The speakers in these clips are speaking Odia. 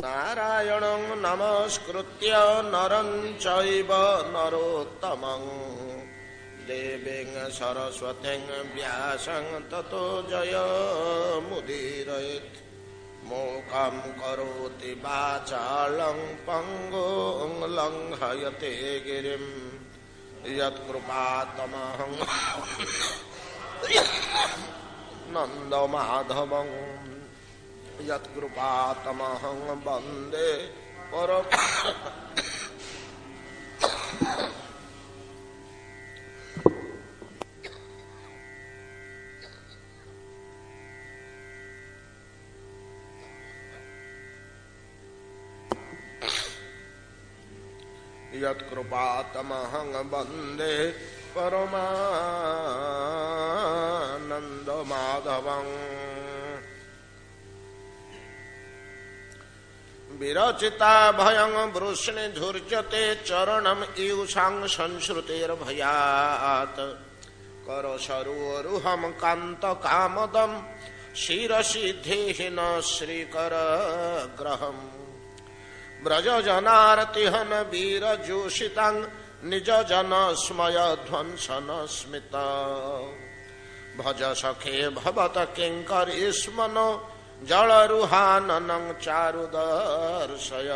नारायणं नमस्कृत्य नरं चैव नरोत्तमं देवीं सरस्वतीं व्यासं ततो जयमुदीरयेत्। मूकं करोति वाचालं पङ्गुं लङ्घयते गिरिं यत्कृपातमहं नन्दमाधवं यत्कृपातमहं वन्दे परम यत्कृपातमहं वन्दे परमानन्दमाधवम्। विरचिता भयं वृष्णिधुर्जते चरणम् ईयुषां संश्रुतेर्भयात् करसरोरुहं कान्तकामदं शिरसिद्धेहिन श्रीकरग्रहम् व्रजजनार्तिहन वीरजोषितां निजजनस्मय ध्वंसन स्मिता भज सखे भवत किङ्करीष्मनो जलरुहाननं चारुदर्शय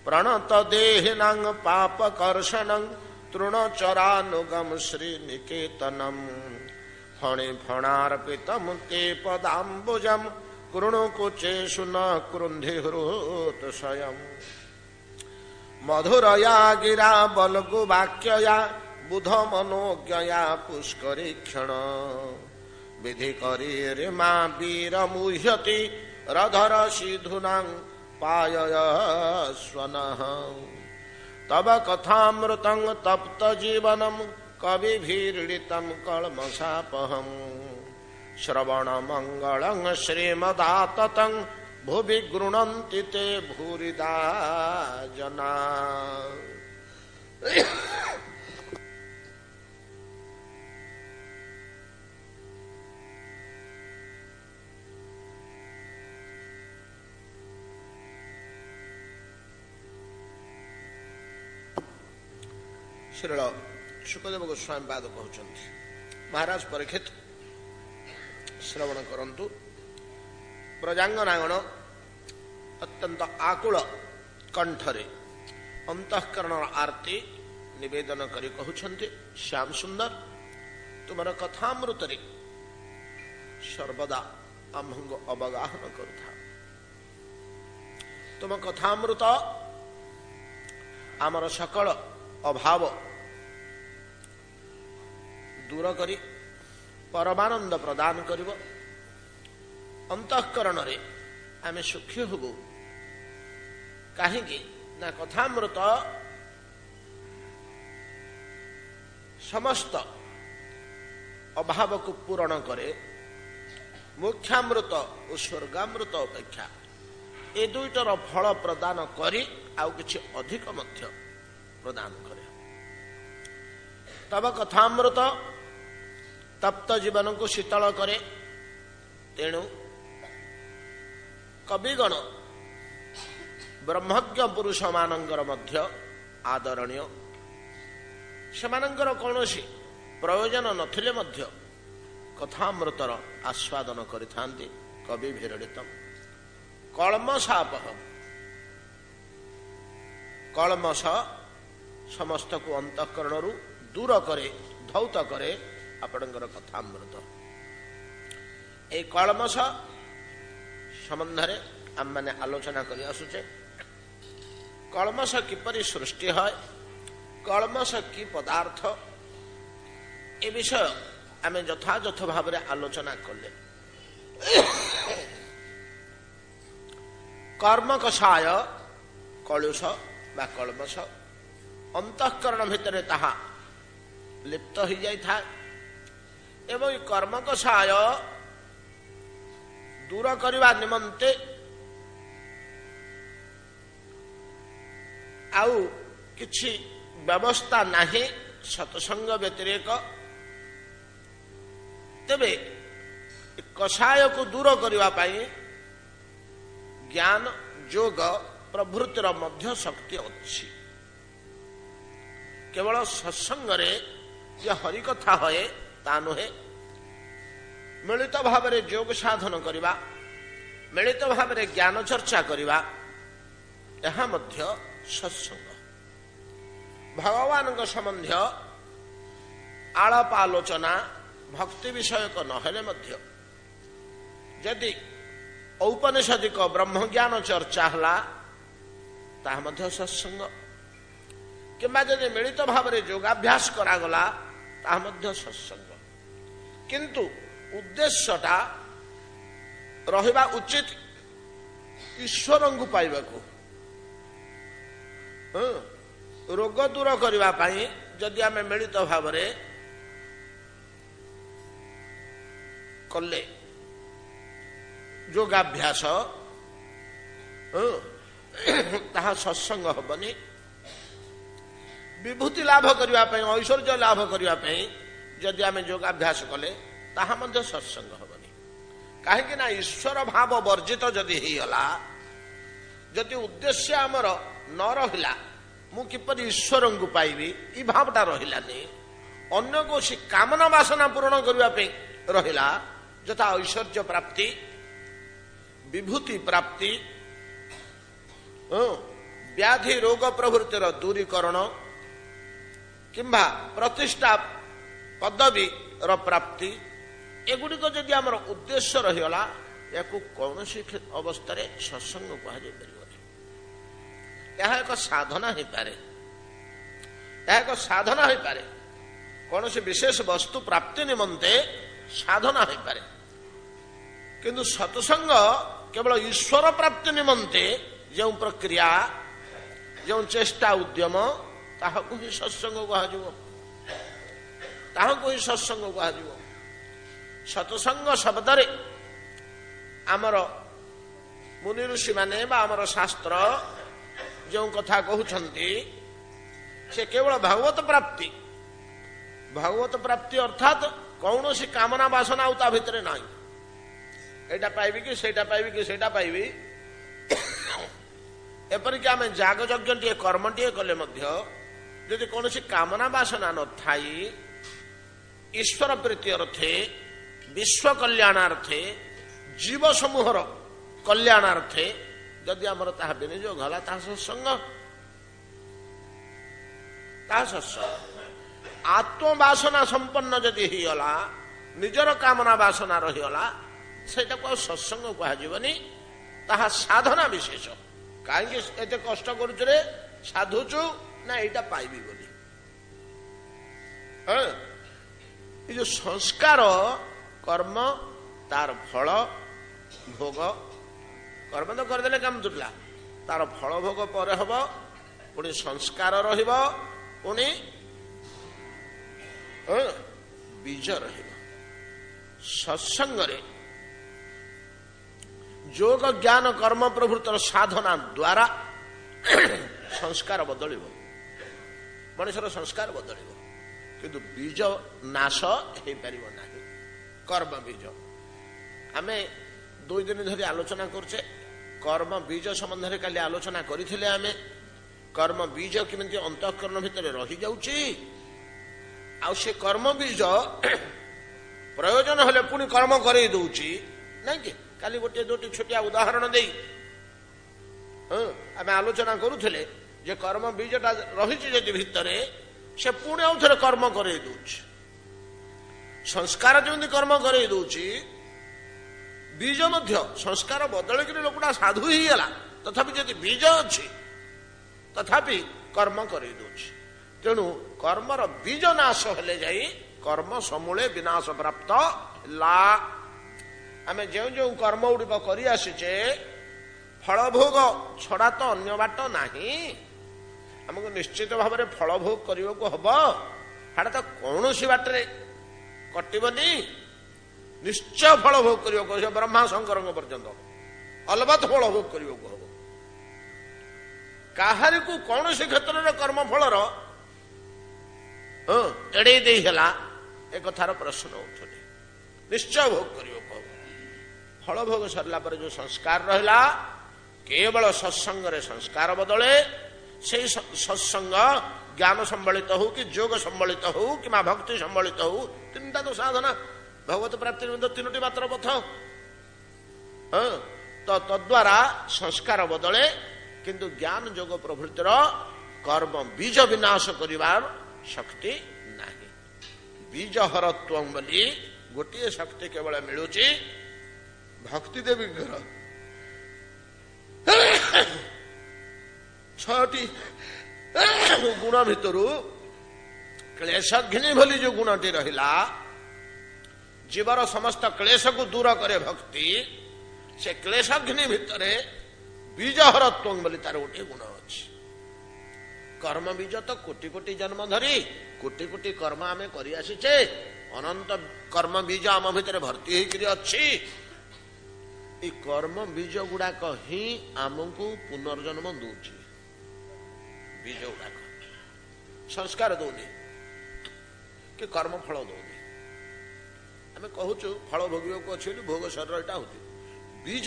प्रणतदेहिनां पापकर्षणं तृणचरानुगं श्रीनिकेतनं फणिफणार्पितं ते पदाम्बुजं कृणुकुचेषु न कृन्धिहृत्सयम् मधुरया गिरा बल्गुवाक्यया बुधमनोज्ञया पुष्करीक्षण विधि करी रिमा वीरमुह्यति रधर सिधुनां पाययस्वनः तव कथामृतं तप्त जीवनं कविभिरीडितं कल्मषापहम् श्रवणमङ्गलं श्रीमदाततं भुवि गृह्णन्ति ते भूरिदा जना। श्रील शुकदेव गोस्वामी पाद कहते महाराज परीक्षित श्रवण करंतु। प्रजांगनागण अत्यंत आकुल कंठरे अंतःकरण आरती निवेदन करी कहउछन्ति श्याम सुंदर तुमर कथामृत रे सर्वदा आम्भंग अवगाहन करुथा। तुम कथामृत आमर सकल अभाव दूर करी परमानंद प्रदान करिव। अंतःकरण रे आमे सुखी होबु काहेकि ना कथामृत समस्त अभाव को पूरण करे। मोक्षामृत और स्वर्गामृत अपेक्षा ए दुईटर फल प्रदान करी आउ किछि अधिक मध्य प्रदान करे। तब कथामृत तप्त जीवन को शीतल करे। तेणु कविगण ब्रह्मज्ञ पुरुष मानंकर मध्य आदरणीय सेमानंकर कौनसी प्रयोजन नथिले मध्य कथामृतर आस्वादन करिथांती। कवि भिरड़ितम कलमशापह कलमश समस्त को अंतःकरणरु दूर करे धौत करे आपणकर कथामृत। ए कलमश संबंध रे आम माने आलोचना करि आसुचे। कलमश किपरि सृष्टि है, कलमश की पदार्थ ए विषय आमे यथायथ भाव रे आलोचना कले। कर्मकषाय कलुष बा कलमश अंतःकरण भितरे ताहा लिप्त हो जाई था एवं कर्मकषाय दूर करने निमंते आउ किछि व्यवस्था नाही सत्संग व्यतिरेक। तेबे कषाय को दूर करने ज्ञान ଯୋଗ ପ୍ରଭୃତିର ମଧ୍ୟ ଶକ୍ତି ଅଛି। କେବଳ ସତ୍ସଙ୍ଗରେ ଯେ ହରିକଥା ହଏ ତା ନୁହେଁ, ମିଳିତ ଭାବରେ ଯୋଗ ସାଧନ କରିବା, ମିଳିତ ଭାବରେ ଜ୍ଞାନ ଚର୍ଚ୍ଚା କରିବା, ଏହା ମଧ୍ୟ ସତ୍ସଙ୍ଗ। ଭଗବାନଙ୍କ ସମ୍ବନ୍ଧୀୟ ଆଳାପ ଆଲୋଚନା ଭକ୍ତି ବିଷୟକ ନହେଲେ ମଧ୍ୟ ଯଦି ଔପନିଷଦିକ ବ୍ରହ୍ମଜ୍ଞାନ ଚର୍ଚ୍ଚା ହେଲା ତାହା ମଧ୍ୟ ସତ୍ସଙ୍ଗ, କିମ୍ବା ଯଦି ମିଳିତ ଭାବରେ ଯୋଗାଭ୍ୟାସ କରାଗଲା ତାହା ମଧ୍ୟ ସତ୍ସଙ୍ଗ। କିନ୍ତୁ ଉଦ୍ଦେଶ୍ୟଟା ରହିବା ଉଚିତ ଈଶ୍ୱରଙ୍କୁ ପାଇବାକୁ। ରୋଗ ଦୂର କରିବା ପାଇଁ ଯଦି ଆମେ ମିଳିତ ଭାବରେ କଲେ ଯୋଗାଭ୍ୟାସ, ତାହା ସତ୍ସଙ୍ଗ ହବନି। ବିଭୂତି ଲାଭ କରିବା ପାଇଁ, ଐଶ୍ୱର୍ଯ୍ୟ ଲାଭ କରିବା ପାଇଁ ଯଦି ଆମେ ଯୋଗାଭ୍ୟାସ କଲେ ତାହା ମଧ୍ୟ ସତ୍ସଙ୍ଗ ହବନି। କାହିଁକି ନା ଈଶ୍ୱର ଭାବ ବର୍ଜିତ ଯଦି ହେଇଗଲା, ଯଦି ଉଦ୍ଦେଶ୍ୟ ଆମର ନ ରହିଲା, ମୁଁ କିପରି ଈଶ୍ୱରଙ୍କୁ ପାଇବି, ଏ ଭାବଟା ରହିଲାନି, ଅନ୍ୟ କୌଣସି କାମନା ବାସନା ପୂରଣ କରିବା ପାଇଁ ରହିଲା, ଯଥା ଐଶ୍ୱର୍ଯ୍ୟ ପ୍ରାପ୍ତି, ବିଭୂତି ପ୍ରାପ୍ତି, ବ୍ୟାଧି ରୋଗ ପ୍ରଭୃତିର ଦୂରୀକରଣ କିମ୍ବା ପ୍ରତିଷ୍ଠା ପଦବୀର ପ୍ରାପ୍ତି, ଏଗୁଡ଼ିକ ଯଦି ଆମର ଉଦ୍ଦେଶ୍ୟ ରହିଗଲା, ଏହାକୁ କୌଣସି ଅବସ୍ଥାରେ ସତ୍ସଙ୍ଗ କୁହାଯାଇ ପାରିବନି। ଏହା ଏକ ସାଧନା ହେଇପାରେ, ଏହା ଏକ ସାଧନା ହେଇପାରେ, କୌଣସି ବିଶେଷ ବସ୍ତୁ ପ୍ରାପ୍ତି ନିମନ୍ତେ ସାଧନା ହେଇପାରେ। କିନ୍ତୁ ସତ୍ସଙ୍ଗ କେବଳ ଈଶ୍ୱର ପ୍ରାପ୍ତି ନିମନ୍ତେ ଯେଉଁ ପ୍ରକ୍ରିୟା, ଯେଉଁ ଚେଷ୍ଟା ଉଦ୍ୟମ, ତାହାକୁ ହିଁ ସତ୍ସଙ୍ଗ କୁହାଯିବ, ତାହାକୁ ହିଁ ସତ୍ସଙ୍ଗ କୁହାଯିବ। ସତ୍ସଙ୍ଗ ଶବ୍ଦରେ ଆମର ମୁନି ଋଷିମାନେ ବା ଆମର ଶାସ୍ତ୍ର ଯେଉଁ କଥା କହୁଛନ୍ତି, ସେ କେବଳ ଭାଗବତ ପ୍ରାପ୍ତି, ଭାଗବତ ପ୍ରାପ୍ତି ଅର୍ଥାତ୍ କୌଣସି କାମନା ବାସନା ଆଉ ତା ଭିତରେ ନାହିଁ। ଏଇଟା ପାଇବି କି ସେଇଟା ପାଇବି କି ସେଇଟା ପାଇବି, ଏପରିକି ଆମେ ଯାଗ ଯଜ୍ଞଟିଏ କର୍ମଟିଏ କଲେ ମଧ୍ୟ ଯଦି କୌଣସି କାମନା ବାସନା ନଥାଇ ଈଶ୍ୱର ପ୍ରୀତି ଅର୍ଥେ, ବିଶ୍ୱ କଲ୍ୟାଣାର୍ଥେ, ଜୀବ ସମୂହର କଲ୍ୟାଣାର୍ଥେ ଯଦି ଆମର ତାହା ବିନିଯୋଗ ହେଲା, ତାହା ସତ୍ସଙ୍ଗ, ତାହା ସତ୍ସଙ୍ଗ। ଆତ୍ମବାସନା ସମ୍ପନ୍ନ ଯଦି ହେଇଗଲା, ନିଜର କାମନା ବାସନା ରହିଗଲା, ସେଇଟାକୁ ଆଉ ସତ୍ସଙ୍ଗ କୁହାଯିବନି, ତାହା ସାଧନା ବିଶେଷ। କାହିଁକି ଏତେ କଷ୍ଟ କରୁଛୁ ରେ, ସାଧୁଛୁ ନା ଏଇଟା ପାଇବି ବୋଲି। ଏ ଯୋଉ ସଂସ୍କାର କର୍ମ, ତାର ଫଳ ଭୋଗ, କର୍ମ ତ କରିଦେଲେ କାମ ତୁଟିଲା, ତାର ଫଳ ଭୋଗ ପରେ ହବ, ପୁଣି ସଂସ୍କାର ରହିବ, ପୁଣି ବୀଜ ରହିବ। ସତ୍ସଙ୍ଗରେ ଯୋଗ ଜ୍ଞାନ କର୍ମ ପ୍ରଭୃତିର ସାଧନା ଦ୍ୱାରା ସଂସ୍କାର ବଦଳିବ, ମଣିଷର ସଂସ୍କାର ବଦଳିବ, କିନ୍ତୁ ବୀଜ ନାଶ ହେଇପାରିବ ନାହିଁ। କର୍ମ ବୀଜ ଆମେ 2 ଦିନ ଧରି ଆଲୋଚନା କରୁଛେ, କର୍ମ ବୀଜ ସମ୍ବନ୍ଧରେ କାଲି ଆଲୋଚନା କରିଥିଲେ। ଆମେ କର୍ମ ବୀଜ କେମିତି ଅନ୍ତଃକରଣ ଭିତରେ ରହିଯାଉଛି, ଆଉ ସେ କର୍ମ ବୀଜ ପ୍ରୟୋଜନ ହେଲେ ପୁଣି କର୍ମ କରେଇ ଦଉଛି, ନାଇଁ କି? କାଲି ଗୋଟିଏ 2ଟି ଛୋଟିଆ ଉଦାହରଣ ଦେଇ ଆମେ ଆଲୋଚନା କରୁଥିଲେ ଯେ କର୍ମ ବୀଜଟା ରହିଛି ଯଦି ଭିତରେ, ସେ ପୁଣି ଆଉ ଥରେ କର୍ମ କରେଇ ଦଉଛି। ସଂସ୍କାର ଯେମିତି କର୍ମ କରେଇ ଦଉଛି, ବୀଜ ମଧ୍ୟ ସଂସ୍କାର ବଦଳିକିରି ଲୋକଟା ସାଧୁ ହେଇଗଲା, ତଥାପି ଯଦି ବୀଜ ଅଛି ତଥାପି କର୍ମ କରେଇ ଦଉଛି। ତେଣୁ କର୍ମର ବୀଜ ନାଶ ହେଲେ ଯାଇ କର୍ମ ସମୂଳେ ବିନାଶ ପ୍ରାପ୍ତ ହେଲା। ଆମେ ଯେଉଁ ଯେଉଁ କର୍ମ ଗୁଡ଼ିକ କରି ଆସିଛେ, ଫଳଭୋଗ ଛଡ଼ା ତ ଅନ୍ୟ ବାଟ ନାହିଁ। ଆମକୁ ନିଶ୍ଚିତ ଭାବରେ ଫଳଭୋଗ କରିବାକୁ ହବ, ସେଟା ତ କୌଣସି ବାଟରେ କଟିବନି। ନିଶ୍ଚୟ ଫଳଭୋଗ କରିବାକୁ ହବ, ବ୍ରହ୍ମା ଶଙ୍କରଙ୍କ ପର୍ଯ୍ୟନ୍ତ ଅଲବତ ଫଳଭୋଗ କରିବାକୁ ହବ। କାହାରିକୁ କୌଣସି କ୍ଷେତ୍ରରେ କର୍ମଫଳର ଏଡେଇ ଦେଇ ହେଲା, ଏ କଥାର ପ୍ରଶ୍ନ ଉଠୁନି। ନିଶ୍ଚୟ ଭୋଗ କରିବାକୁ ହବ। ଫଳ ଭୋଗ ସରିଲା ପରେ ଯୋଉ ସଂସ୍କାର ରହିଲା, କେବଳ ସତ୍ସଙ୍ଗରେ ସଂସ୍କାର ବଦଳେ। ସେଇ ସତ୍ସଙ୍ଗ ଜ୍ଞାନ ସମ୍ବଳିତ ହଉ କି ଯୋଗ ସମ୍ବଳିତ ହଉ କିମ୍ବା ଭକ୍ତି ସମ୍ବଳିତ ହଉ, ତିନିଟା ତ ସାଧନା, ଭଗବତ ପ୍ରାପ୍ତିର ମଧ୍ୟ ତିନୋଟି ମାତ୍ର ପଥ। ତ ତଦ୍ୱାରା ସଂସ୍କାର ବଦଳେ, କିନ୍ତୁ ଜ୍ଞାନ ଯୋଗ ପ୍ରଭୃତିର କର୍ମ ବୀଜ ବିନାଶ କରିବାର ଶକ୍ତି ନାହିଁ। ବୀଜ ହରତ୍ୱଂ ବୋଲି ଗୋଟିଏ ଶକ୍ତି କେବଳ ମିଳୁଛି ଭକ୍ତି ଦେବୀଙ୍କର। 6ଟି ଗୁଣ ଭିତରୁ କ୍ଲେଶଘ୍ନି ବୋଲି ଯୋଉ ଗୁଣଟି ରହିଲା, ଜୀବର ସମସ୍ତ କ୍ଲେଶକୁ ଦୂର କରେ ଭକ୍ତି, ସେ କ୍ଲେଶଘ୍ନି ଭିତରେ ବୀଜହରତ୍ୱଂ ବୋଲି ତାର ଗୋଟିଏ ଗୁଣ ଅଛି। କର୍ମ ବୀଜ ତ କୋଟି କୋଟି ଜନ୍ମ ଧରି କୋଟି କୋଟି କର୍ମ ଆମେ କରି ଆସିଛେ, ଅନନ୍ତ କର୍ମ ବୀଜ ଆମ ଭିତରେ ଭର୍ତ୍ତି ହେଇକରି ଅଛି। এই কর্ম বীজ গুড়াক হি আমକୁ পুনর্জন্ମ ଦଉଛି। বীজ ଗୁଡାକ ସଂସ୍କାର ଦଉନି କି କର୍ମ ଫଳ ଦଉନି। ଆମେ କହୁଛୁ ଫଳ ଭୋଗିବାକୁ ଅଛି ବୋଲି, ଭୋଗ ଶରୀର ଏଇଟା ହଉଛି ବୀଜ।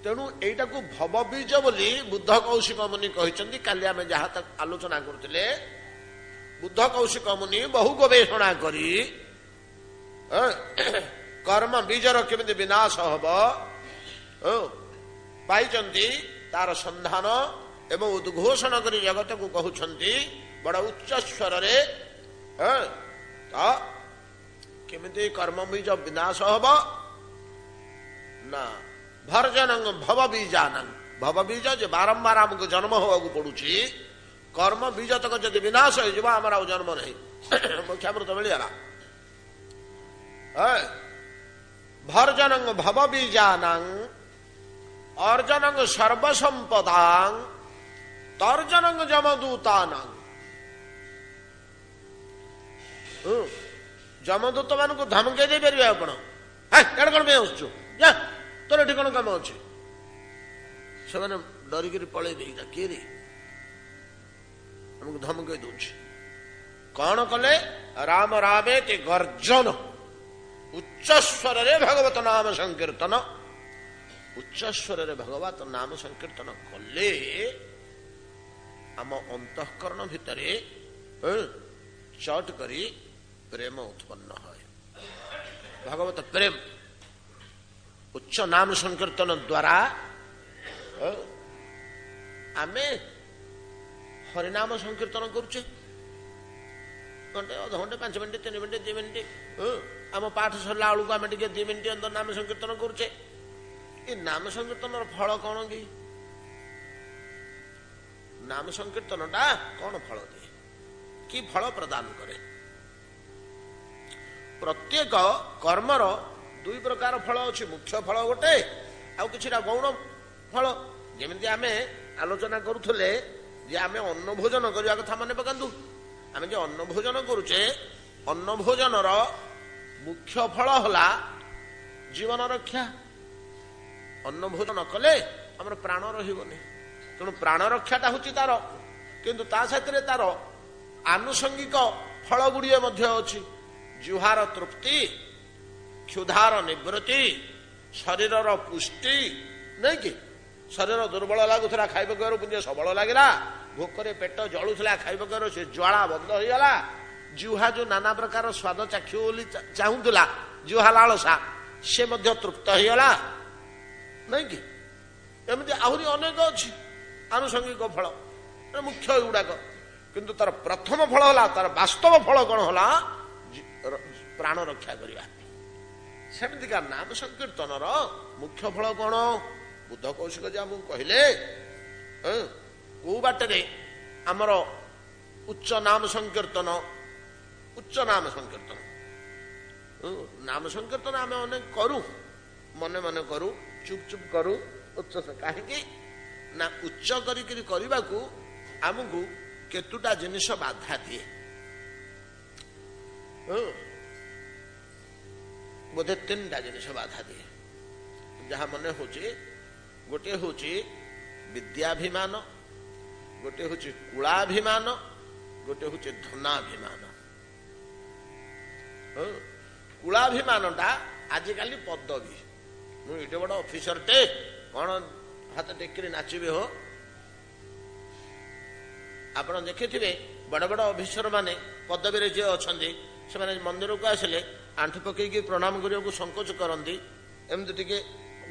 ତେଣୁ ଏଇଟାକୁ ଭବ ବୀଜ ବୋଲି ବୁଦ୍ଧ କୌଶିକ ମୁନି କହିଛନ୍ତି। କାଲି ଆମେ ଯାହା ଆଲୋଚନା କରୁଥିଲେ, ବୁଦ୍ଧ କୌଶିକ ମୁନି ବହୁ ଗବେଷଣା କରି କର୍ମ ବୀଜର କେମିତି ବିନାଶ ହବ ପାଇଛନ୍ତି, ତାର ସନ୍ଧାନ ଏବଂ ଉଦ୍ଘୋଷଣ କରି ଜଗତକୁ କହୁଛନ୍ତି ବଡ ଉଚ୍ଚ ସ୍ୱରରେ। ତ କେମିତି କର୍ମ ବୀଜ ବିନାଶ ହବ ନା, ଭର୍ଜନଂ ଭବ ବୀଜାନଂ, ଭବ ବୀଜ ଯେ ବାରମ୍ବାର ଆମକୁ ଜନ୍ମ ହବାକୁ ପଡୁଛି, କର୍ମ ବୀଜ ତକ ଯଦି ବିନାଶ ହେଇଯିବ ଆମର ଆଉ ଜନ୍ମ ନାହିଁ, ମୋକ୍ଷାମୃତ ମିଳିଗଲା। ଭର୍ଜନଂ ଭବ ବୀଜାନଂ ଅର୍ଜନଂ ସର୍ବସମ୍ପଦାଂ ତର୍ଜନଂ ଯମଦୂତାନଂ। ଯମଦୂତ ମାନଙ୍କୁ ଧମକେଇ ଦେଇପାରିବେ ଆପଣ, ଏଡେ କଣ ପାଇଁ ଆସୁଛୁ, ତୋର ଏଠି କଣ କାମ ଅଛି? ସେମାନେ ଡରିକିରି ପଳେଇବେ, କିଏ ରେ ଆମକୁ ଧମକେଇ ଦଉଛି। କଣ କଲେ? ରାମ ରାମେତି ଗର୍ଜନ, ଉଚ୍ଚ ସ୍ୱରରେ ଭଗବତ ନାମ ସଂକୀର୍ତ୍ତନ। ଉଚ୍ଚ ସ୍ୱରରେ ଭଗବତ ନାମ ସଂକୀର୍ତ୍ତନ କଲେ ଆମ ଅନ୍ତଃକରଣ ଭିତରେ ଚଟ କରି ପ୍ରେମ ଉତ୍ପନ୍ନ ହୁଏ। ଭଗବତ ପ୍ରେମ ଉଚ୍ଚ ନାମ ସଂକୀର୍ତ୍ତନ ଦ୍ୱାରା ଆମେ ହରିନାମ ସଂକୀର୍ତ୍ତନ କରୁଛେ। ଘଣ୍ଟେ ଅଧଘଣ୍ଟେ 5 ମିନିଟ୍ 3 ମିନିଟ୍ 2 ମିନିଟ୍ ଆମ ପାଠ ସରିଲା ବେଳକୁ ଆମେ ଟିକେ 2 ମିନିଟ୍ ଅନ୍ତର ନାମ ସଂକୀର୍ତ୍ତନ କରୁଛେ। ଏ ନାମ ସଂକୀର୍ତ୍ତନର ଫଳ କଣ କି? ନାମ ସଂକୀର୍ତ୍ତନ ଟା କଣ ଫଳ ଦିଏ, କି ଫଳ ପ୍ରଦାନ କରେ? ପ୍ରତ୍ୟେକ କର୍ମର 2 ପ୍ରକାର ଫଳ ଅଛି। ମୁଖ୍ୟ ଫଳ ଗୋଟେ, ଆଉ କିଛିଟା ଗୌଣ ଫଳ। ଯେମିତି ଆମେ ଆଲୋଚନା କରୁଥିଲେ ଯେ ଆମେ ଅନ୍ନ ଭୋଜନ କରିବା କଥା ମନେ ପକାନ୍ତୁ। ଆମେ ଯେ ଅନ୍ନ ଭୋଜନ କରୁଛେ, ଅନ୍ନ ଭୋଜନର ମୁଖ୍ୟ ଫଳ ହେଲା ଜୀବନ ରକ୍ଷା। ଅନ୍ନ ଭୋଜନ କଲେ ଆମର ପ୍ରାଣ ରହିବନି, ତେଣୁ ପ୍ରାଣ ରକ୍ଷାଟା ହଉଛି ତାର। କିନ୍ତୁ ତା ସାଥିରେ ତାର ଆନୁଷଙ୍ଗିକ ଫଳ ଗୁଡ଼ିଏ ମଧ୍ୟ ଅଛି। ଜିହ୍ୱାର ତୃପ୍ତି, କ୍ଷୁଧାର ନିବୃତ୍ତି, ଶରୀରର ପୁଷ୍ଟି, ନାଇଁ କି? ଶରୀର ଦୁର୍ବଳ ଲାଗୁଥିଲା, ଖାଇବା ପିଇବାରୁ ପୁଣି ସବଳ ଲାଗିଲା। ଭୋକରେ ପେଟ ଜଳୁଥିଲା, ଖାଇବା ପିଇବାରୁ ସେ ଜ୍ୱାଳା ବନ୍ଦ ହେଇଗଲା। ଜିହ୍ୱା ଯୋଉ ନାନା ପ୍ରକାର ସ୍ୱାଦ ଚାଖିବ ବୋଲି ଚାହୁଁଥିଲା, ଜିହ୍ୱା ଲାଳସା, ସେ ମଧ୍ୟ ତୃପ୍ତ ହେଇଗଲା, ନାଇଁ କି? ଏମିତି ଆହୁରି ଅନେକ ଅଛି ଆନୁଷଙ୍ଗିକ ଫଳ, ମୁଖ୍ୟ ଏଗୁଡାକ। କିନ୍ତୁ ତାର ପ୍ରଥମ ଫଳ ହେଲା, ତାର ବାସ୍ତବ ଫଳ କଣ ହେଲା? ପ୍ରାଣ ରକ୍ଷା କରିବା। ସେମିତିକା ନାମ ସଂକୀର୍ତ୍ତନର ମୁଖ୍ୟ ଫଳ କଣ? ବୁଦ୍ଧ କୌଶିକ ଯେ ଆମକୁ କହିଲେ, କୋଉ ବାଟରେ ଆମର ଉଚ୍ଚ ନାମ ସଂକୀର୍ତ୍ତନ, ଉଚ୍ଚ ନାମ ସଂକୀର୍ତ୍ତନ, ନାମ ସଂକୀର୍ତ୍ତନ ଆମେ ଅନେକ କରୁ, ମନେ ମନେ କରୁ, ଚୁପ ଚୁପ କରୁ। ଉଚ୍ଚ କାହିଁକି ନା, ଉଚ୍ଚ କରିକିରି କରିବାକୁ ଆମକୁ କେତୁଟା ଜିନିଷ ବାଧା ଦିଏ। ବୋଧେ 3ଟା ଜିନିଷ ବାଧା ଦିଏ, ଯାହା ମନେ ହଉଛି। ଗୋଟିଏ ହଉଛି ବିଦ୍ୟାଭିମାନ, ଗୋଟିଏ ହଉଛି କୁଳାଭିମାନ, ଗୋଟିଏ ହଉଛି ଧନାଭିମାନ। କୁଳାଭିମାନଟା ଆଜିକାଲି ପଦବୀ, ମୁଁ ଏତେ ବଡ ଅଫିସରଟେ, କଣ ହାତ ଟେକିରି ନାଚିବେ ହୋ। ଆପଣ ଦେଖିଥିବେ ବଡ ବଡ ଅଫିସର ମାନେ ପଦବୀରେ ଯିଏ ଅଛନ୍ତି ସେମାନେ ମନ୍ଦିରକୁ ଆସିଲେ ଆଣ୍ଠୁ ପକେଇକି ପ୍ରଣାମ କରିବାକୁ ସଂକୋଚ କରନ୍ତି, ଏମିତି ଟିକେ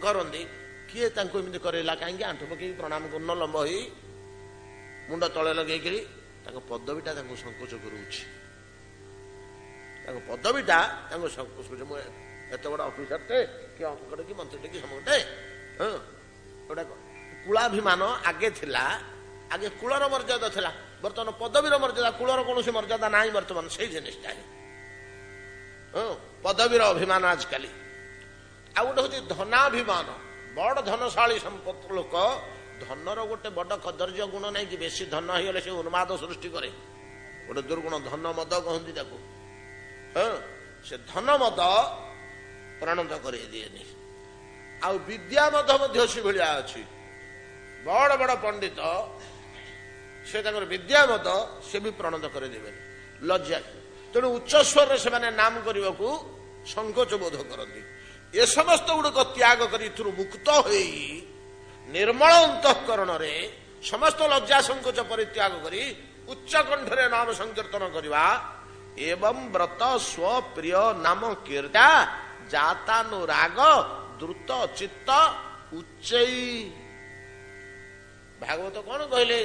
କରନ୍ତି। କିଏ ତାଙ୍କୁ ଏମିତି କରେଇଲା? କାହିଁକି ଆଣ୍ଠୁ ପକେଇକି ପ୍ରଣାମ କରୁନ ଲମ୍ବ ହେଇ ମୁଣ୍ଡ ତଳେ ଲଗେଇକିରି? ତାଙ୍କ ପଦବୀଟା ତାଙ୍କୁ ସଂକୋଚ କରୁଛି। ତାଙ୍କ ପଦବୀଟା ତାଙ୍କୁ ସଂକୋଚ କରୁଛି। ମୁଁ ଏତେ ବଡ ଅଫିସରଟେ କି ଅଙ୍କଟେ କି ମନ୍ତ୍ରୀଟେ କି ସମଟେ, ଗୋଟା କୁଳାଭିମାନ ଆଗେ ଥିଲା। ଆଗେ କୁଳର ମର୍ଯ୍ୟାଦା ଥିଲା, ବର୍ତ୍ତମାନ ପଦବୀର ମର୍ଯ୍ୟାଦା। କୁଳର କୌଣସି ମର୍ଯ୍ୟାଦା ନାହିଁ ବର୍ତ୍ତମାନ, ସେଇ ଜିନିଷଟା ପଦବୀର ଅଭିମାନ ଆଜିକାଲି। ଆଉ ଗୋଟେ ହଉଛି ଧନାଭିମାନ। ବଡ ଧନଶାଳୀ ସମ୍ପତ୍ତି ଲୋକ, ଧନର ଗୋଟେ ବଡ କଦର୍ଯ୍ୟ ଗୁଣ ନାହିଁ କି ବେଶୀ ଧନ ହେଇଗଲେ ସେ ଉନ୍ମାଦ ସୃଷ୍ଟି କରେ, ଗୋଟେ ଦୁର୍ଗୁଣ। ଧନ ମଦ କହନ୍ତି ତାକୁ। ସେ ଧନ ମଦ ପ୍ରଣତ କରେଇ ଦିଏନି। ଆଉ ବିଦ୍ୟା ମଦ ମଧ୍ୟ ସେଭଳିଆ ଅଛି। ବଡ ବଡ ପଣ୍ଡିତ ସେ ତାଙ୍କର ବିଦ୍ୟା ମଦ ସେ ବି ପ୍ରଣତ କରିଦେବେନି, ଲଜ୍ଜା। ତେଣୁ ଉଚ୍ଚ ସ୍ୱରରେ ସେମାନେ ନାମ କରିବାକୁ ସଂକୋଚ ବୋଧ କରନ୍ତି। ଏ ସମସ୍ତ ଗୁଡ଼ିକ ତ୍ୟାଗ କରି ଏଥିରୁ ମୁକ୍ତ ହୋଇ ନିର୍ମଳ ଅନ୍ତଃକରଣରେ ସମସ୍ତ ଲଜ୍ଜା ସଂକୋଚ ପରିତ୍ୟାଗ କରି ଉଚ୍ଚ କଣ୍ଠରେ ନାମ ସଂକୀର୍ତ୍ତନ କରିବା। ଏବଂ ବ୍ରତ ସ୍ୱପ୍ରିୟ ନାମ କୀର୍ତ୍ତା ଜାତାନୁରାଗ ଦ୍ରୁତ ଚିତ୍ତ ଉଚ୍ଚଇ। ଭାଗବତ କଣ କହିଲେ?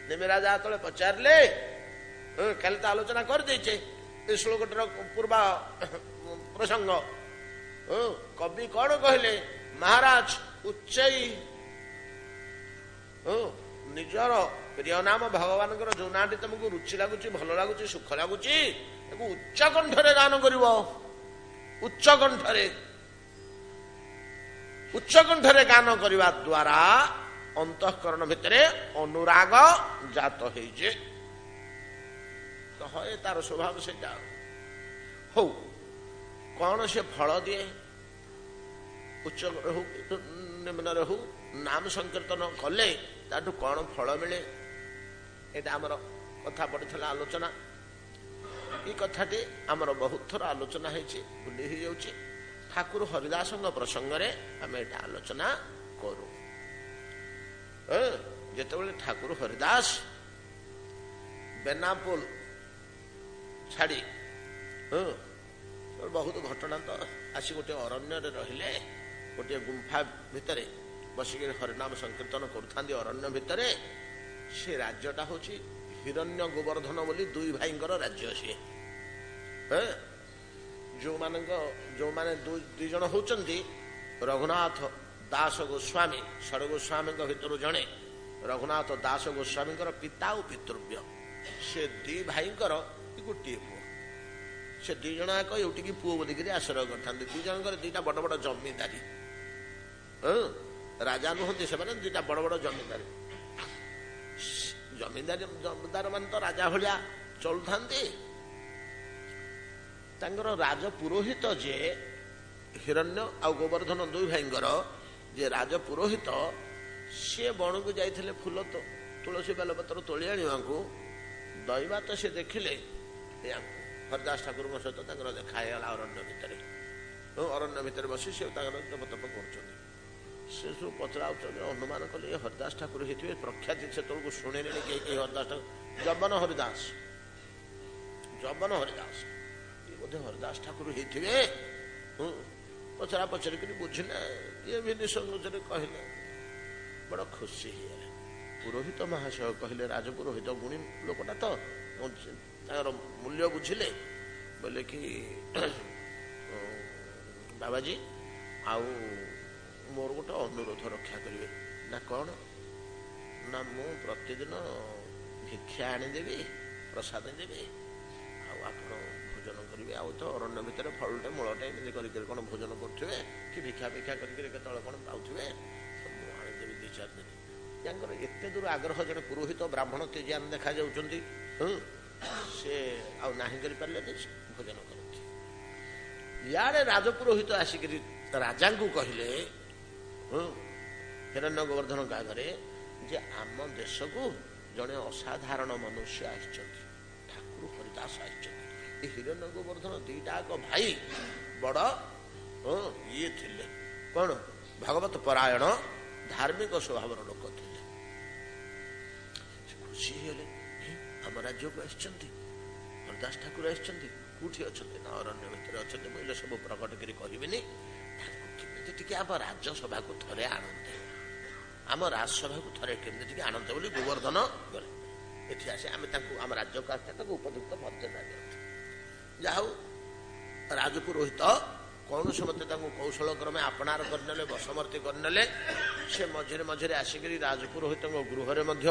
ନିମିରାଜା ତଳେ ପଚାରିଲେ, କାଲି ତ ଆଲୋଚନା କରିଦେଇଛେ ଏ ଶ୍ଲୋକଟିର ପୂର୍ବ ପ୍ରସଙ୍ଗ। କବି କଣ କହିଲେ? ମହାରାଜ ଉଚ୍ଚଇ, ନିଜର ପ୍ରିୟ ନାମ ଭଗବାନଙ୍କର ଯୋଉ ନାଁଟି ତମକୁ ରୁଚି ଲାଗୁଛି, ଭଲ ଲାଗୁଛି, ସୁଖ ଲାଗୁଛି, ତାକୁ ଉଚ୍ଚ କଣ୍ଠରେ ଗାନ କରିବ। ଉଚ୍ଚ କଣ୍ଠରେ, ଉଚ୍ଚ କଣ୍ଠରେ ଗାନ କରିବା ଦ୍ୱାରା ଅନ୍ତଃକରଣ ଭିତରେ ଅନୁରାଗ ଜାତ ହେଇଛି। ହଏ ତାର ସ୍ୱଭାବ ସେଇଟା। ହଉ, କଣ ସେ ଫଳ ଦିଏ? ଉଚ୍ଚ ହଉ ନିମ୍ନରେ ହଉ, ନାମ ସଂକୀର୍ତ୍ତନ କଲେ ତାଠୁ କଣ ଫଳ ମିଳେ? ଏଇଟା ଆମର କଥା ପଡିଥିଲା ଆଲୋଚନା। এই কথাটি আমার বহুত থর আলোচনা হয়েছে, ভুলি হয়ে যাচ্ছে। ঠাকুর হরিদাসঙ্গ প্রসঙ্গে আমি এটা আলোচনা করু। যেতবে ঠাকুর হরিদাস বেনাপোল ছাড়ি বহুত ঘটনা তো আসি গোটে অরণ্যরে রহিলে, গোটে গুম্ফা ভিতরে বসিকি হরিনাম সংকীর্তন করুথাନ୍ତି অরণ্য ভিতরে। সে রাজ্যটা হচ্ছে হিরণ্য গোবর্ধন বলি দুই ভাইঙ্কর রাজ্য। সিଏ ଯୋଉମାନେ ଦୁଇ ଜଣ ହଉଛନ୍ତି ରଘୁନାଥ ଦାସ ଗୋସ୍ୱାମୀ, ଷଡ଼ ଗୋସ୍ୱାମୀଙ୍କ ଭିତରୁ ଜଣେ ରଘୁନାଥ ଦାସ ଗୋସ୍ୱାମୀଙ୍କର ପିତା ଓ ପିତୃବ୍ୟ। ସେ ଦି ଭାଇଙ୍କର ଗୋଟିଏ ପୁଅ। ସେ ଦି ଜଣ ଯାକ ଏଉଟିକି ପୁଅ ବୋଲିକିରି ଆଶ୍ରୟ କରିଥାନ୍ତି। ଦି ଜଣଙ୍କର ଦିଟା ବଡ ବଡ ଜମିଦାରୀ। ରାଜା ନୁହନ୍ତି ସେମାନେ, ଦିଟା ବଡ ବଡ ଜମିଦାରୀ। ଜମିଦାର ମାନେ ତ ରାଜା ଭଳିଆ ଚଳୁଥାନ୍ତି। ତାଙ୍କର ରାଜ ପୁରୋହିତ ଯେ ହିରଣ୍ୟ ଆଉ ଗୋବର୍ଦ୍ଧନ ଦୁଇ ଭାଇଙ୍କର ଯେ ରାଜ ପୁରୋହିତ, ସିଏ ବଣକୁ ଯାଇଥିଲେ ଫୁଲ ତୁଳସୀ ବେଲପତ୍ର ତୋଳି ଆଣିବାକୁ। ଦୈବାତ ସେ ଦେଖିଲେ ହରିଦାସ ଠାକୁରଙ୍କ ସହିତ ତାଙ୍କର ଦେଖା ହେଇଗଲା ଅରଣ୍ୟ ଭିତରେ। ଅରଣ୍ୟ ଭିତରେ ବସି ସେ ତାଙ୍କର ଜପତପ କରୁଛନ୍ତି। ସେ ସବୁ ପଚରାଉଛନ୍ତି, ଅନୁମାନ କଲେ ଏ ହରିଦାସ ଠାକୁର ହେଇଥିବେ। ପ୍ରଖ୍ୟାତି ସେତେବେଳକୁ ଶୁଣିଲେଣି କି ଏ ହରିଦାସ ଠାକୁର ଯବନ ହରିଦାସ, ଯବନ ହରିଦାସ ବୋଧେ ହରିଦାସ ଠାକୁର ହେଇଥିବେ। ପଚରା ପଚରି କରି ବୁଝିଲେ, ଇଏ ବି ନିସଙ୍ଗରେ କହିଲେ। ବଡ ଖୁସି ହେଇଗଲେ। ପୁରୋହିତ ମହାଶୟ କହିଲେ, ରାଜପୁରୋହିତ ଗୁଣୀ ଲୋକଟା ତ, ତାଙ୍କର ମୂଲ୍ୟ ବୁଝିଲେ। ବୋଲେ କି ବାବାଜୀ ଆଉ ମୋର ଗୋଟେ ଅନୁରୋଧ ରକ୍ଷା କରିବେ। ନା କଣ? ନା ମୁଁ ପ୍ରତିଦିନ ଭିକ୍ଷା ଆଣିଦେବି, ପ୍ରସାଦ ଦେବି, ଆଉ ଆପଣ ଭୋଜନ କରିବେ। ଆଉ ତ ଅରଣ୍ୟ ଭିତରେ ଫଳଟେ ମୂଳଟେ ଏମିତି କରିକି କଣ ଭୋଜନ କରୁଥିବେ କି ଭିକ୍ଷା ଭିକ୍ଷା କରିକି କେତେବେଳେ କଣ ପାଉଥିବେ, ମୁଁ ଆଣିଦେବି 2-4 ଦିନ। ତାଙ୍କର ଏତେ ଦୂର ଆଗ୍ରହ। ଜଣେ ପୁରୋହିତ ବ୍ରାହ୍ମଣ ତେଜିଆନ ଦେଖାଯାଉଛନ୍ତି, ସେ ଆଉ ନାହିଁ କରିପାରିଲେନି, ଭୋଜନ କରନ୍ତି। ଇଆଡେ ରାଜପୁରୋହିତ ଆସିକିରି ରାଜାଙ୍କୁ କହିଲେ, ହିରଣ୍ୟ ଗୋବର୍ଦ୍ଧନଙ୍କ ଆଗରେ, ଯେ ଆମ ଦେଶକୁ ଜଣେ ଅସାଧାରଣ ମନୁଷ୍ୟ ଆସିଛନ୍ତି, ଠାକୁର ହରିଦାସ ଆସିଛନ୍ତି। ଏ ହିରଣ୍ୟ ଗୋବର୍ଦ୍ଧନ ଦିଟାକ ଭାଇ ବଡ ଇଏ ଥିଲେ, କଣ ଭାଗବତ ପରାୟଣ, ଧାର୍ମିକ ସ୍ୱଭାବର ଲୋକ ଥିଲେ। ସେ ଖୁସି ହେଇଗଲେ, ଆମ ରାଜ୍ୟକୁ ଆସିଛନ୍ତି, ହରଦାସ ଠାକୁର ଆସିଛନ୍ତି, କୋଉଠି ଅଛନ୍ତି? ନା ଅରଣ୍ୟ ଭିତରେ ଅଛନ୍ତି। ମୁଁ ଏଇଟା ସବୁ ପ୍ରକଟ କରି କହିବିନି, ତାଙ୍କୁ କେମିତି ଟିକେ ଆମ ରାଜସଭାକୁ ଥରେ ଆଣନ୍ତେ, ଆମ ରାଜସଭାକୁ ଥରେ କେମିତି ଟିକେ ଆଣନ୍ତେ ବୋଲି ଗୋବର୍ଦ୍ଧନ ଗଲେ। ଏଠି ଆସି ଆମେ ତାଙ୍କୁ ଆମ ରାଜ୍ୟକୁ ଆସିଲେ ତାଙ୍କୁ ଉପଯୁକ୍ତ ମର୍ଯ୍ୟାଦା ଦିଅନ୍ତୁ। ଯାହା ହଉ ରାଜପୁରୋହିତ କୌଣସି ମତେ ତାଙ୍କୁ କୌଶଳ କ୍ରମେ ଆପଣାର କରିନେଲେ, ବଶମର୍ତ୍ତୀ କରିନେଲେ। ସେ ମଝିରେ ମଝିରେ ଆସିକରି ରାଜପୁରୋହିତଙ୍କ ଗୃହରେ ମଧ୍ୟ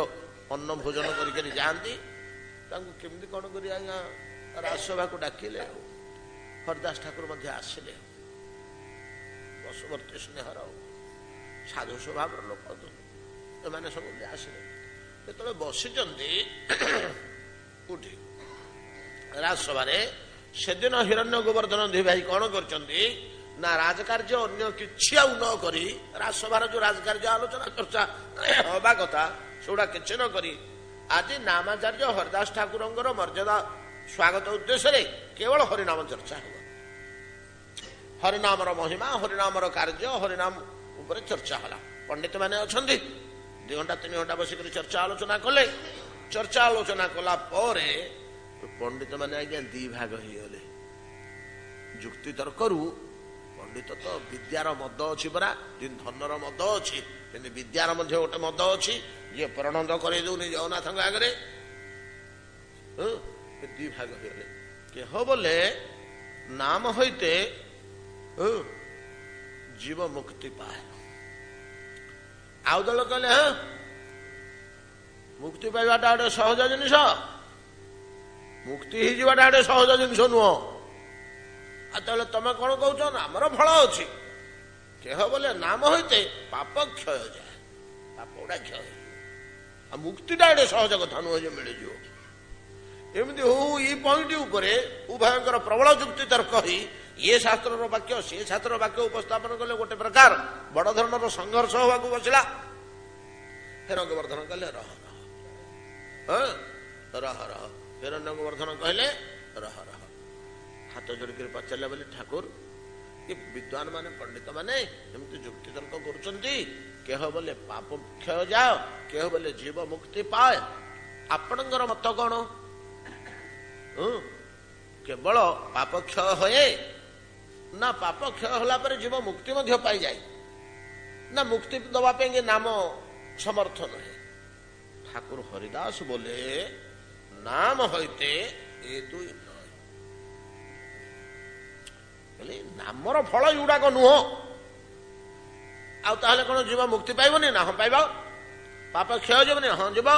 ଅନ୍ନ ଭୋଜନ କରିକରି ଯାଆନ୍ତି। ତାଙ୍କୁ କେମିତି କ'ଣ କରି ଆଜ୍ଞା ରାଜସଭାକୁ ଡାକିଲେ। ଆଉ ହରଦାସ ଠାକୁର ମଧ୍ୟ ଆସିଲେ, ବଶବର୍ତ୍ତୀ ସ୍ନେହର ସାଧୁ ସ୍ୱଭାବର ଲୋକ ଏମାନେ ସବୁ ଆସିଲେ। ଯେତେବେଳେ ବସିଛନ୍ତି କୋଉଠି ରାଜସଭାରେ, ସେଦିନ ହିରଣ୍ୟ ଗୋବର୍ଦ୍ଧନ ଦି ଭାଇ କ'ଣ କରିଛନ୍ତି ନା ରାଜକାର୍ଯ୍ୟ ଅନ୍ୟ କିଛି ଆଉ ନ କରି, ରାଜସଭାର ଯୋଉ ରାଜକାର୍ଯ୍ୟ ଆଲୋଚନା ଚର୍ଚ୍ଚା ହବା କଥା ସେଗୁଡା କିଛି ନ କରି, ଆଜି ନାମାଚାର୍ଯ୍ୟ ହରଦାସ ଠାକୁରଙ୍କର ମର୍ଯ୍ୟାଦା ସ୍ୱାଗତ ଉଦ୍ଦେଶ୍ୟରେ କେବଳ ହରିନାମ ଚର୍ଚ୍ଚା ହେବ। ହରିନାମର ମହିମା, ହରିନାମର କାର୍ଯ୍ୟ, ହରିନାମ ଉପରେ ଚର୍ଚ୍ଚା ହେଲା। ପଣ୍ଡିତ ମାନେ ଅଛନ୍ତି, 2 ଘଣ୍ଟା 3 ଘଣ୍ଟା ବସିକରି ଚର୍ଚ୍ଚା ଆଲୋଚନା କଲେ। ଚର୍ଚ୍ଚା ଆଲୋଚନା କଲା ପରେ ପଣ୍ଡିତ ମାନେ ଆଜ୍ଞା 2 ଭାଗ ହେଇଗଲେ। ଯୁକ୍ତି ତର୍କରୁ ପଣ୍ଡିତ ତ ବିଦ୍ୟାର ମଦ ଅଛି ପରା, ଯେମିତି ଧନର ମଦ ଅଛି ସେମିତି ବିଦ୍ୟାର ମଧ୍ୟ ଗୋଟେ ମଦ ଅଛି, ଯିଏ ପରିଣତ କରେଇ ଦଉନି ଜଗନ୍ନାଥଙ୍କ ଆଗରେ। 2 ଭାଗ ହେଇଗଲେ। କେହ ବୋଲେ ନାମ ହଇତେ ଜୀବ ମୁକ୍ତି ପାଏ। ଆଉ ଦଳ କହିଲେ ମୁକ୍ତି ପାଇବାଟା ଗୋଟେ ସହଜ ଜିନିଷ, ମୁକ୍ତି ହେଇଯିବାଟା ଗୋଟେ ସହଜ ଜିନିଷ ନୁହଁ। ଆଉ ତାହେଲେ ତମେ କ'ଣ କହୁଛ? ନାମର ଫଳ ଅଛି। କେହ ବୋଲେ ନାମ ହଇତେ ପାପ କ୍ଷୟ ଯାଏ, ପାପ ଗୁଡା କ୍ଷୟ ହେଇଯିବ। ଆଉ ମୁକ୍ତିଟା ଗୋଟେ ସହଜ କଥା ନୁହଁ ଯେ ମିଳିଯିବ। ଏମିତି ଏଇ ପଏଣ୍ଟ ଉପରେ ଉଭୟଙ୍କର ପ୍ରବଳ ଯୁକ୍ତି ତର୍କ ହେଇ ଇଏ ଶାସ୍ତ୍ରର ବାକ୍ୟ ସିଏ ଶାସ୍ତ୍ରର ବାକ୍ୟ ଉପସ୍ଥାପନ କଲେ, ଗୋଟେ ପ୍ରକାର ବଡ ଧରଣର ସଂଘର୍ଷ ହବାକୁ ବସିଲା। ହିରଣ୍ୟ ଗୋବର୍ଦ୍ଧନ କହିଲେ ରହ ରହ ରହ। ହିରଣ୍ୟ ଗୋବର୍ଦ୍ଧନ କହିଲେ ରହ ରହ। ହାତ ଯୋଡ଼ିକରି ପଚାରିଲେ ବୋଲି, ଠାକୁର ଏ ବିଦ୍ୱାନ ମାନେ ପଣ୍ଡିତ ମାନେ ଏମିତି ଯୁକ୍ତି ତର୍କ କରୁଛନ୍ତି, କେହ ବୋଲେ ପାପ କ୍ଷୟ ଯାଅ, କେହ ବୋଲେ ଜୀବ ମୁକ୍ତି ପାଏ, ଆପଣଙ୍କର ମତ କ'ଣ? କେବଳ ପାପ କ୍ଷୟ ହୁଏ ନା ପାପ କ୍ଷୟ ହେଲା ପରେ ଜୀବ ମୁକ୍ତି ମଧ୍ୟ ପାଇଯାଏ, ନା ମୁକ୍ତି ଦେବା ପାଇଁ ନାମ ସମର୍ଥ ନୁହେଁ? ଠାକୁର ହରିଦାସ ବୋଲେ ନାମ ହଇତେ ଏ 2 ନୁହେଁ। ନାମର ଫଳ ଏଗୁଡାକ ନୁହଁ। ଆଉ ତାହେଲେ କ'ଣ ଜୀବ ମୁକ୍ତି ପାଇବନି? ନା ହଁ ପାଇବ। ପାପ କ୍ଷୟ ଯିବନି? ହଁ ଯିବ।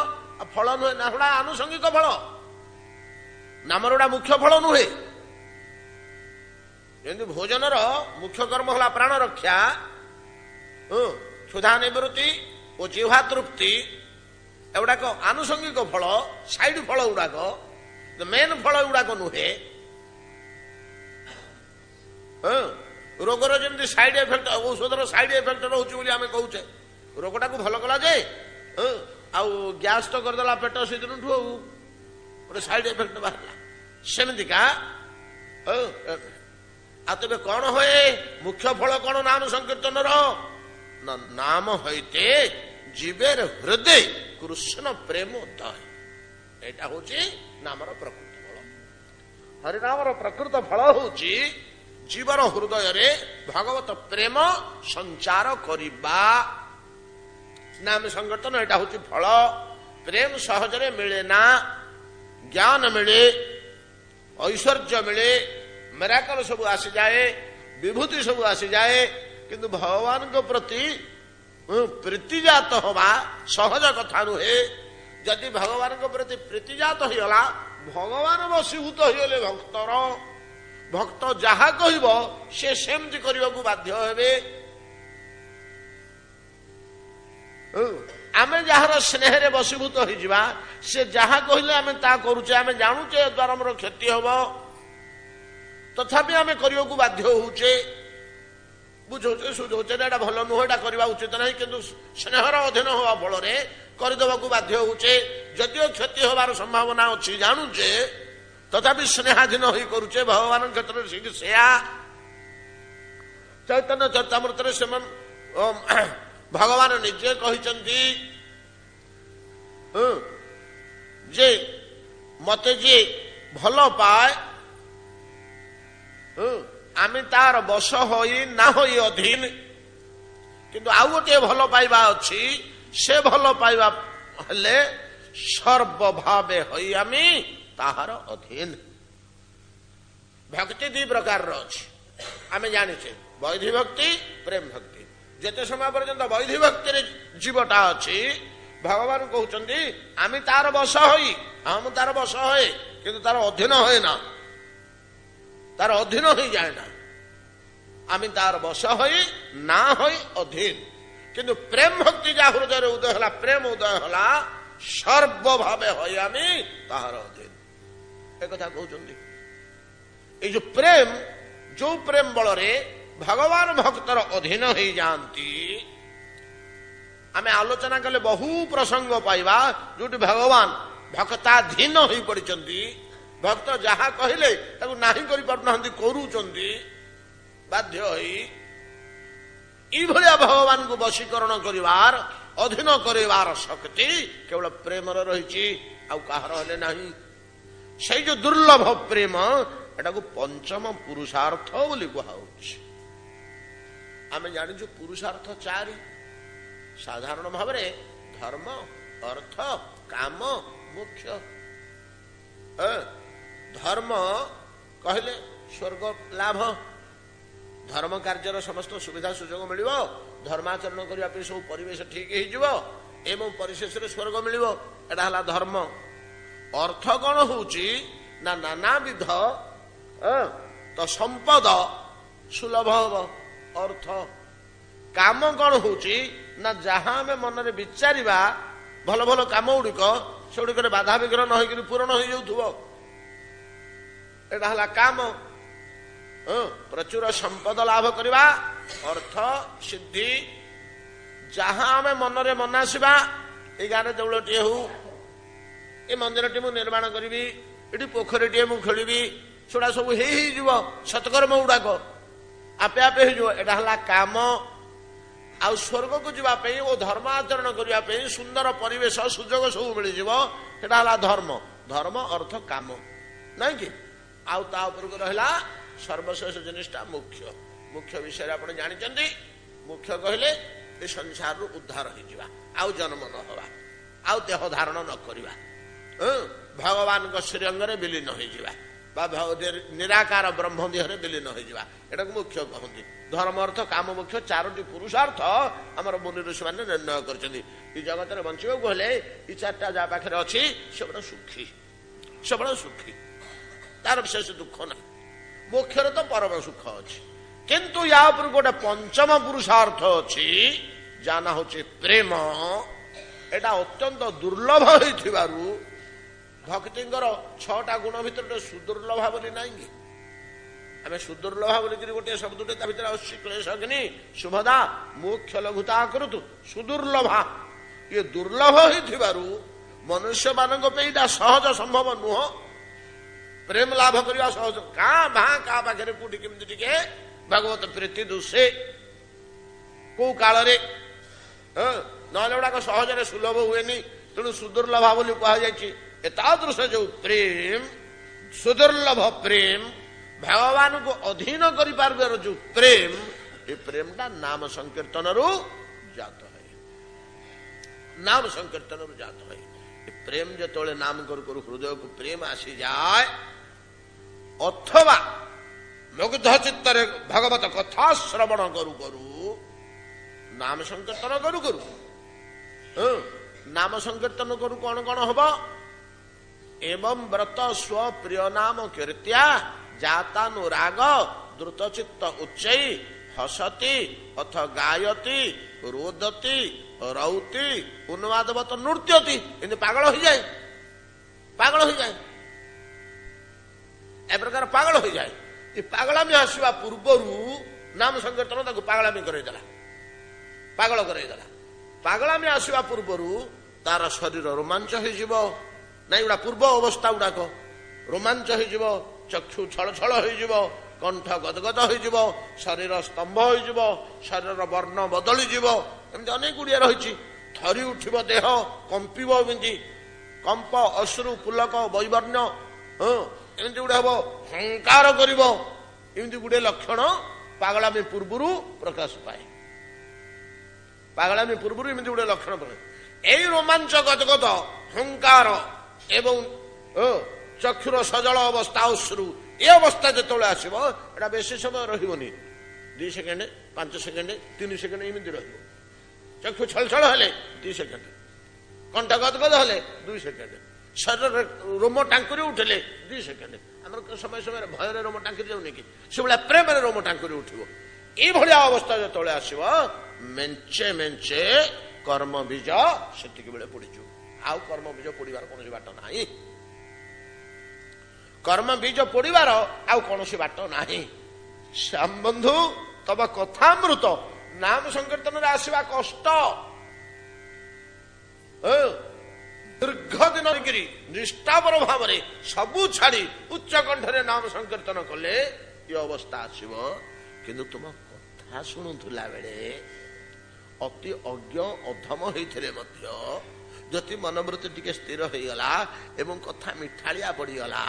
ଆଉ ଫଳ ନୁହେଁ ନା, ସେଟା ଆନୁଷଙ୍ଗିକ ଫଳ, ନାମର ଗୋଟା ମୁଖ୍ୟ ଫଳ ନୁହେଁ। ଯେମିତି ଭୋଜନର ମୁଖ୍ୟ କର୍ମ ହେଲା ପ୍ରାଣ ରକ୍ଷା, କ୍ଷୁଧା ନିବୃତ୍ତି ଓ ଜିହ୍ବା ତୃପ୍ତି, ଏଗୁଡାକ ଆନୁଷଙ୍ଗିକ ଫଳ, ସାଇଡ ଫଳ ଗୁଡାକ, ମେନ୍ ଫଳ ଗୁଡାକ ନୁହେଁ। ରୋଗର ଯେମିତି ସାଇଡ ଏଫେକ୍ଟ, ଔଷଧର ସାଇଡ ଏଫେକ୍ଟ ରହୁଛି ବୋଲି ଆମେ କହୁଛେ, ରୋଗଟାକୁ ଭଲ କଲା ଯେ ଆଉ ଗ୍ୟାସ ତ କରିଦେଲା ପେଟ ସେଦିନଠୁ, ଆଉ ଗୋଟେ ସାଇଡ ଏଫେକ୍ଟ ବାହାରିଲା। ସେମିତିକା ଆଉ ତେବେ କ'ଣ ହୁଏ? ମୁଖ୍ୟ ଫଳ କ'ଣ ନାମ ସଂକୀର୍ତ୍ତନର? ନାମ ହଇତେ ଜୀବେର ହୃଦୟ କୃଷ୍ଣ ପ୍ରେମ ଉଦୟ। ଏଇଟା ହଉଛି ନାମର ପ୍ରକୃତ ଫଳ। ହରିନାମର ପ୍ରକୃତ ଫଳ ହଉଛି ଜୀବର ହୃଦୟରେ ଭଗବତ ପ୍ରେମ ସଞ୍ଚାର କରିବା। ନାମ ସଂକୀର୍ତ୍ତନ ଏଇଟା ହଉଛି ଫଳ। ପ୍ରେମ ସହଜରେ ମିଳେ ନା, ଜ୍ଞାନ ମିଳେ, ଐଶ୍ୱର୍ଯ୍ୟ ମିଳେ, ମିରାକଲ ସବୁ ଆସିଯାଏ, ବିଭୂତି ସବୁ ଆସିଯାଏ, କିନ୍ତୁ ଭଗବାନଙ୍କ ପ୍ରତି ପ୍ରୀତିଜାତ ହବା ସହଜ କଥା ନୁହେଁ। ଯଦି ଭଗବାନଙ୍କ ପ୍ରତି ପ୍ରୀତିଜାତ ହେଇଗଲା, ଭଗବାନ ବଶୀଭୂତ ହେଇଗଲେ ଭକ୍ତର, ଭକ୍ତ ଯାହା କହିବ ସେ ସେମିତି କରିବାକୁ ବାଧ୍ୟ ହେବେ। ଆମେ ଯାହାର ସ୍ନେହରେ ବଶୀଭୂତ ହେଇଯିବା, ସେ ଯାହା କହିଲେ ଆମେ ତାହା କରୁଛେ, ଆମେ ଜାଣୁଛେ ଦ୍ୱାରା ଆମର କ୍ଷତି ହବ, ତଥାପି ଆମେ କରିବାକୁ ବାଧ୍ୟ ହଉଛେ, ବୁଝଉଛେ, ସୁଝଉଛେ, ଏଟା ଭଲ ନୁହଁ, ଏଟା କରିବା ଉଚିତ ନାହିଁ, କିନ୍ତୁ ସ୍ନେହର ଅଧୀନ ହବା ଫଳରେ କରିଦେବାକୁ ବାଧ୍ୟ ହଉଛେ। ଯଦିଓ କ୍ଷତି ହବାର ସମ୍ଭାବନା ଅଛି ଜାଣୁଛେ, ତଥାପି ସ୍ନେହାଧୀନ ହୋଇ କରୁଛେ। ଭଗବାନଙ୍କ କ୍ଷେତ୍ରରେ ସେୟା। ଚୈତନ୍ୟ ଚରିତାମୃତରେ ସେମାନେ ଭଗବାନ ନିଜେ କହିଛନ୍ତି ଯେ ମତେ ଯିଏ ଭଲ ପାଏ ଆମେ ତାର ବଶ ହୋଇ ନା ହୋଇ ଅଧୀନ। କିନ୍ତୁ ଆଉ ଗୋଟିଏ ଭଲ ପାଇବା ଅଛି, ସେ ଭଲ ପାଇବା ହେଲେ ସର୍ବଭାବେ ହୋଇ ଆମେ ତାହାର ଅଧୀନ। ଭକ୍ତି ଦୁଇ ପ୍ରକାରର ଅଛି ଆମେ ଜାଣିଛେ, ବୈଧି ଭକ୍ତି, ପ୍ରେମ ଭକ୍ତି। ଯେତେ ସମୟ ପର୍ଯ୍ୟନ୍ତ ବୈଧି ଭକ୍ତିରେ ଜୀବଟା ଅଛି, ଭଗବାନ କହୁଛନ୍ତି ଆମେ ତାର ବଶ ହୋଇ, ମୁଁ ତାର ବଶ ହୁଏ କିନ୍ତୁ ତାର ଅଧୀନ ହୁଏ ନା, ତାର ଅଧୀନ ହୋଇଯାଏ ନା। ଆମେ ତାର ବଶ ହୋଇ ନା ହୋଇ ଅଧୀନ। କିନ୍ତୁ ପ୍ରେମ ଭକ୍ତି ଯାହା ହୃଦୟରେ ଉଦୟ ହେଲା, ପ୍ରେମ ଉଦୟ ହେଲା, ସର୍ବଭାବେ ହୋଇ ଆମେ ତାହାର ଅଧୀନ। ଏକଥା କହୁଛନ୍ତି। ଏଇ ଯୋଉ ପ୍ରେମ, ଯୋଉ ପ୍ରେମ ବଳରେ ଭଗବାନ ଭକ୍ତର ଅଧୀନ ହେଇଯାଆନ୍ତି, ଆମେ ଆଲୋଚନା କଲେ ବହୁ ପ୍ରସଙ୍ଗ ପାଇବା ଯୋଉଠି ଭଗବାନ ଭକ୍ତାଧୀନ ହୋଇ ପଡିଛନ୍ତି। ଭକ୍ତ ଯାହା କହିଲେ ତାକୁ ନାହିଁ କରିପାରୁନାହାନ୍ତି, କରୁଛନ୍ତି ବାଧ୍ୟ ହୋଇ। ଏଇଭଳିଆ ଭଗବାନଙ୍କୁ ବଶୀକରଣ କରିବାର, ଅଧୀନ କରିବାର ଶକ୍ତି କେବଳ ପ୍ରେମର ରହିଛି, ଆଉ କାହାର ହେଲେ ନାହିଁ। ସେଇ ଯୋଉ ଦୁର୍ଲଭ ପ୍ରେମ, ଏଟାକୁ ପଞ୍ଚମ ପୁରୁଷାର୍ଥ ବୋଲି କୁହାଯାଉଛି। ଆମେ ଜାଣିଛୁ ପୁରୁଷାର୍ଥ ଚାରି। ସାଧାରଣ ଭାବରେ ଧର୍ମ, ଅର୍ଥ, କାମ, ମୋକ୍ଷ। ଧର୍ମ କହିଲେ ସ୍ୱର୍ଗ ଲାଭ, ଧର୍ମ କାର୍ଯ୍ୟର ସମସ୍ତ ସୁବିଧା ସୁଯୋଗ ମିଳିବ, ଧର୍ମାଚରଣ କରିବା ପାଇଁ ସବୁ ପରିବେଶ ଠିକ ହେଇଯିବ ଏବଂ ପରିଶେଷରେ ସ୍ୱର୍ଗ ମିଳିବ। ଏଟା ହେଲା ଧର୍ମ। ଅର୍ଥ କଣ ହଉଛି ନା ନାନାବିଧ ତ ସମ୍ପଦ ସୁଲଭ ହବ ଅର୍ଥ। କାମ କଣ ହଉଛି ନା ଯାହା ଆମେ ମନରେ ବିଚାରିବା ଭଲ ଭଲ କାମ ଗୁଡ଼ିକ, ସେଗୁଡ଼ିକରେ ବାଧା ବିଘ୍ନ ନ ହେଇକି ପୂରଣ ହେଇଯାଉଥିବ, ଏଟା ହେଲା କାମ। ପ୍ରଚୁର ସମ୍ପଦ ଲାଭ କରିବା, ଅର୍ଥ ସିଦ୍ଧି। ଯାହା ଆମେ ମନରେ ମନାସିବା, ଏଇ ଗାଁରେ ଦେଉଳଟିଏ ହଉ, ଏ ମନ୍ଦିରଟି ମୁଁ ନିର୍ମାଣ କରିବି, ଏଠି ପୋଖରୀଟିଏ ମୁଁ ଖୋଳିବି, ସେଗୁଡା ସବୁ ହେଇଯିବ। ସତ୍କର୍ମ ଗୁଡାକ ଆପେ ଆପେ ହେଇଯିବ। ଏଟା ହେଲା କାମ। ଆଉ ସ୍ୱର୍ଗକୁ ଯିବା ପାଇଁ ଓ ଧର୍ମ ଆଚରଣ କରିବା ପାଇଁ ସୁନ୍ଦର ପରିବେଶ ସୁଯୋଗ ସବୁ ମିଳିଯିବ, ସେଟା ହେଲା ଧର୍ମ। ଧର୍ମ, ଅର୍ଥ, କାମ, ନାଇଁ କି? ଆଉ ତା ଉପରକୁ ରହିଲା ସର୍ବଶେଷ ଜିନିଷଟା ମୁଖ୍ୟ। ମୁଖ୍ୟ ବିଷୟରେ ଆପଣ ଜାଣିଛନ୍ତି। ମୁଖ୍ୟ କହିଲେ ଏ ସଂସାରରୁ ଉଦ୍ଧାର ହେଇଯିବା, ଆଉ ଜନ୍ମ ନ ହେବା, ଆଉ ଦେହ ଧାରଣ ନ କରିବା, ଭଗବାନଙ୍କ ଶ୍ରୀଅଙ୍ଗରେ ବିଲୀନ ହେଇଯିବା ବା ନିରାକାର ବ୍ରହ୍ମ ଦେହରେ ବିଲୀନ ହେଇଯିବା, ଏଟାକୁ ମୁଖ୍ୟ କହନ୍ତି। ଧର୍ମ, ଅର୍ଥ, କାମ, ମୋକ୍ଷ ଚାରୋଟି ପୁରୁଷାର୍ଥ ଆମର ମୁନି ଋଷିମାନେ ନିର୍ଣ୍ଣୟ କରିଛନ୍ତି। ଏ ଜଗତରେ ବଞ୍ଚିବାକୁ ହେଲେ ଏ ଚାରିଟା ଯାହା ପାଖରେ ଅଛି, ସେ ବଡ଼ ସୁଖୀ, ସେ ବଡ଼ ସୁଖୀ, ତାର ବିଶେଷ ଦୁଃଖ ନାହିଁ। ମୋକ୍ଷରେ ତ ପରମ ସୁଖ ଅଛି। କିନ୍ତୁ ୟା ଉପରୁ ଗୋଟେ ପଞ୍ଚମ ପୁରୁଷାର୍ଥ ଅଛି, ଯାହା ନାଁ ହଉଛି ପ୍ରେମ। ଏଟା ଅତ୍ୟନ୍ତ ଦୁର୍ଲଭ ହେଇଥିବାରୁ ଭକ୍ତିଙ୍କର 6ଟା ଗୁଣ ଭିତରେ ସୁଦୁର୍ଲଭ ବୋଲି ନାହିଁ କି? ଆମେ ସୁଦୁର୍ଲଭ ବୋଲିକିରି ଗୋଟିଏ ଶବ୍ଦଟେ ତା ଭିତରେ ଆସୁଛି, କ୍ଲେଶଗ୍ନି ଶୁଭଦା ମୋକ୍ଷ ଲଘୁତା କରୁତୁ ସୁଦୁର୍ଲଭା। ଇଏ ଦୁର୍ଲଭ ହେଇଥିବାରୁ ମନୁଷ୍ୟ ମାନଙ୍କ ପାଇଁ ଏଇଟା ସହଜ ସମ୍ଭବ ନୁହଁ। ପ୍ରେମ ଲାଭ କରିବା ସହଜ, କାଁ ଭାଁ କାହା ପାଖରେ କୋଉଠି କେମିତି ଟିକେ ଭଗବତ ପ୍ରୀତି ଦୁଷେ କୋଉ କାଳରେ, ନହେଲେ ଗୁଡାକ ସହଜରେ ସୁଲଭ ହୁଏନି। ତେଣୁ ସୁଦୁର୍ଲଭ ବୋଲି କୁହାଯାଇଛି। ଏତାଦୃଶ ଯୋଉ ପ୍ରେମ, ସୁଦୁର୍ଲଭ ପ୍ରେମ, ଭଗବାନଙ୍କୁ ଅଧୀନ କରିପାରିବାର ଯୋଉ ପ୍ରେମ, ଏ ପ୍ରେମଟା ନାମ ସଂକୀର୍ତ୍ତନରୁ ଜାତ ହୁଏ। ନାମ ସଂକୀର୍ତ୍ତନରୁ ଜାତ ହୁଏ। ଏ ପ୍ରେମ ଯେତେବେଳେ ନାମ କରୁ କରୁ ହୃଦୟକୁ ପ୍ରେମ ଆସିଯାଏ, ଅଥବା ମୁଗ୍ଧ ଚିତ୍ତରେ ଭଗବତ କଥା ଶ୍ରବଣ କରୁ କରୁ, ନାମ ସଂକୀର୍ତ୍ତନ କରୁ କରୁ, ନାମ ସଂକୀର୍ତ୍ତନ କରୁ କଣ କଣ ହବ? ଏବଂ ବ୍ରତ ସ୍ୱପ୍ରିୟ ନାମ କୀର୍ତ୍ୟା ଜାତାନୁରାଗ ଦ୍ରୁତଚିତ୍ତ ଉଚ୍ଚୈ ହସତି ଅଥ ଗାୟତି ରୋଦତି ରୌତି ଉନ୍ମାଦବତ ନୃତ୍ୟତି। ଏମିତି ପାଗଳ ହେଇଯାଏ, ପାଗଳ ହେଇଯାଏ, ଏ ପ୍ରକାର ପାଗଳ ହେଇଯାଏ। ଏ ପାଗଳାମି ଆସିବା ପୂର୍ବରୁ ନାମ ସଂକୀର୍ତ୍ତନ ତାକୁ ପାଗଳାମି କରେଇଦେଲା, ପାଗଳ କରେଇଦେଲା। ପାଗଳାମି ଆସିବା ପୂର୍ବରୁ ତାର ଶରୀର ରୋମାଞ୍ଚ ହେଇଯିବ, ନାଇଁ ଗୁଡା ପୂର୍ବ ଅବସ୍ଥା ଗୁଡାକ ରୋମାଞ୍ଚ ହେଇଯିବ, ଚକ୍ଷୁ ଛଳଛଳ ହେଇଯିବ, କଣ୍ଠ ଗଦଗଦ ହେଇଯିବ, ଶରୀର ସ୍ତମ୍ଭ ହେଇଯିବ, ଶରୀରର ବର୍ଣ୍ଣ ବଦଳିଯିବ, ଏମିତି ଅନେକ ଗୁଡ଼ିଏ ରହିଛି। ଥରି ଉଠିବ ଦେହ, କମ୍ପିବ, ଏମିତି କମ୍ପ, ଅଶ୍ରୁ, ପୁଲକ, ବୈବର୍ଣ୍ୟ, ଏମିତି ଗୁଡେ ହବ, ହଙ୍କାର କରିବ, ଏମିତି ଗୁଡେ ଲକ୍ଷଣ ପାଗଳାମୀ ପୂର୍ବରୁ ପ୍ରକାଶ ପାଏ। ପାଗଳାମୀ ପୂର୍ବରୁ ଏମିତି ଗୁଡେ ଲକ୍ଷଣ ପଡେ। ଏଇ ରୋମାଞ୍ଚ ଗଦଗଦ ହଙ୍କାର ଏବଂ ଚକ୍ଷୁର ସଜଳ ଅବସ୍ଥା, ଅଶ୍ରୁ, ଏ ଅବସ୍ଥା ଯେତେବେଳେ ଆସିବ, ଏଟା ବେଶୀ ସମୟ ରହିବନି, 2 ସେକେଣ୍ଡ, 5 ସେକେଣ୍ଡ, 3 ସେକେଣ୍ଡ ଏମିତି ରହିବ। ଚକ୍ଷୁ ଛଳଛଳ ହେଲେ 2 ସେକେଣ୍ଡ, କଣ୍ଠ ଗଦଗଦ ହେଲେ 2 ସେକେଣ୍ଡ, ଶରୀରରେ ରୋମ ଟାଙ୍କୁରି ଉଠିଲେ 2 ସେକେଣ୍ଡ। ଆମର ସମୟ ସମୟରେ ଭୟରେ ରୋମ ଟାଙ୍କୁରି ଯାଉନି କି, ସେଭଳିଆ ପ୍ରେମରେ ରୋମ ଟାଙ୍କୁରି ଉଠିବ। ଏଇଭଳିଆ ଅବସ୍ଥା ଯେତେବେଳେ ଆସିବ, ମେଞ୍ଚେ ମେଞ୍ଚେ କର୍ମ ବୀଜ ସେତିକି ବେଳେ ପଡିଯିବ। ଆଉ କର୍ମ ବୀଜ ପଡିବାର କୌଣସି ବାଟ ନାହିଁ। କର୍ମ ବୀଜ ପଡିବାର ଆଉ କୌଣସି ବାଟ ନାହିଁ। ଶ୍ୟାମ ବନ୍ଧୁ ତବ କଥାମୃତ, ନାମ ସଂକୀର୍ତ୍ତନରେ ଆସିବା କଷ୍ଟ, ଦୀର୍ଘ ଦିନ କରି ନିଷ୍ଠାପର ଭାବରେ ସବୁ ଛାଡି ଉଚ୍ଚ କଣ୍ଠରେ ନାମ ସଂକୀର୍ତ୍ତନ କଲେ ଏ ଅବସ୍ଥା ଆସିବ। କିନ୍ତୁ ତୁମ କଥା ଶୁଣୁଥିଲା ବେଳେ ଅତି ଅଜ୍ଞ ଅଧମ ହେଇଥିଲେ ମଧ୍ୟ ଯଦି ମନୋବୃତ୍ତି ଟିକେ ସ୍ଥିର ହେଇଗଲା ଏବଂ କଥା ମିଠାଳିଆ ପଡିଗଲା।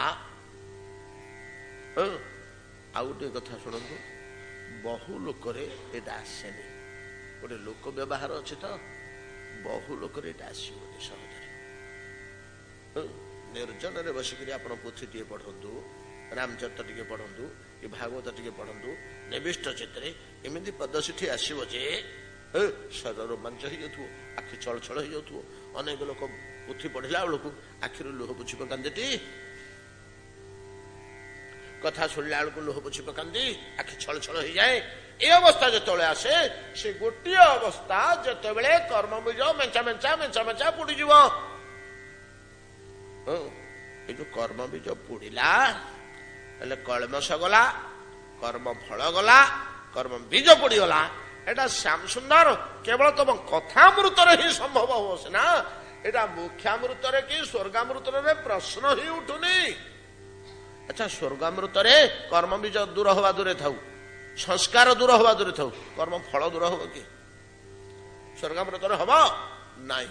ଆଉ ଗୋଟେ କଥା ଶୁଣନ୍ତୁ, ବହୁ ଲୋକରେ ଏଇଟା ଆସେନି। ଗୋଟେ ଲୋକ ବ୍ୟବହାର ଅଛି ତ, ବହୁ ଲୋକରେ ଏଇଟା ଆସିବନି ସହଜରେ। ନିର୍ଜନରେ ବସିକରି ଆପଣ ପୋଥି ଟିକେ ପଢନ୍ତୁ, ରାମଚରିତ ଟିକେ ପଢନ୍ତୁ, କି ଭାଗବତ ଟିକେ ପଢନ୍ତୁ, ନିବିଷ୍ଟ ଚିତ୍ତରେ ଏମିତି ପଦ ସେଠି ଆସିବ ଯେ ଶରୀର ରୋମାଞ୍ଚ ହେଇଯାଉଥିବ, ଆଖି ଛଳଛଳ ହେଇଯାଉଥିବ। ଅନେକ ଲୋକ ପୋଥି ପଢିଲା ବେଳକୁ ଆଖିରୁ ଲୁହ ପୋଛି ପକାନ୍ତି, କଥା ଶୁଣିଲା ବେଳକୁ ଲୁହ ପୋଛି ପକାନ୍ତି, ଆଖି ଛଳଛଳ ହେଇଯାଏ। ଏ ଅବସ୍ଥା ଯେତେବେଳେ ଆସେ, ସେ ଗୋଟିଏ ଅବସ୍ଥା ଯେତେବେଳେ କର୍ମ ବୀଜ ମେଞ୍ଚା ମେଞ୍ଚା ମେଞ୍ଚା ମେଞ୍ଚା ପୋଡିଯିବ। ଏ ଯୋଉ କର୍ମ ବୀଜ ପୋଡିଲା, ହେଲେ କଳମସ ଗଲା, କର୍ମ ଫଳ ଗଲା, କର୍ମ ବୀଜ ପୋଡିଗଲା। ଏଟା ଶ୍ୟାମ ସୁନ୍ଦର କେବଳ ତମ କଥାମୃତରେ ହିଁ ସମ୍ଭବ ହବ ସିନା, ଏଟା ମୁଖ୍ୟାମୃତରେ କି ସ୍ୱର୍ଗାମୃତରେ ପ୍ରଶ୍ନ ହିଁ ଉଠୁନି। ଆଚ୍ଛା, ସ୍ୱର୍ଗାମୃତରେ କର୍ମ ବୀଜ ଦୂର ହବା ଦୂରେ ଥାଉ, ସଂସ୍କାର ଦୂର ହବା ଦୂରେ ଥାଉ, କର୍ମ ଫଳ ଦୂର ହବ କି? ସ୍ୱର୍ଗାମୃତରେ ହବ ନାଇଁ।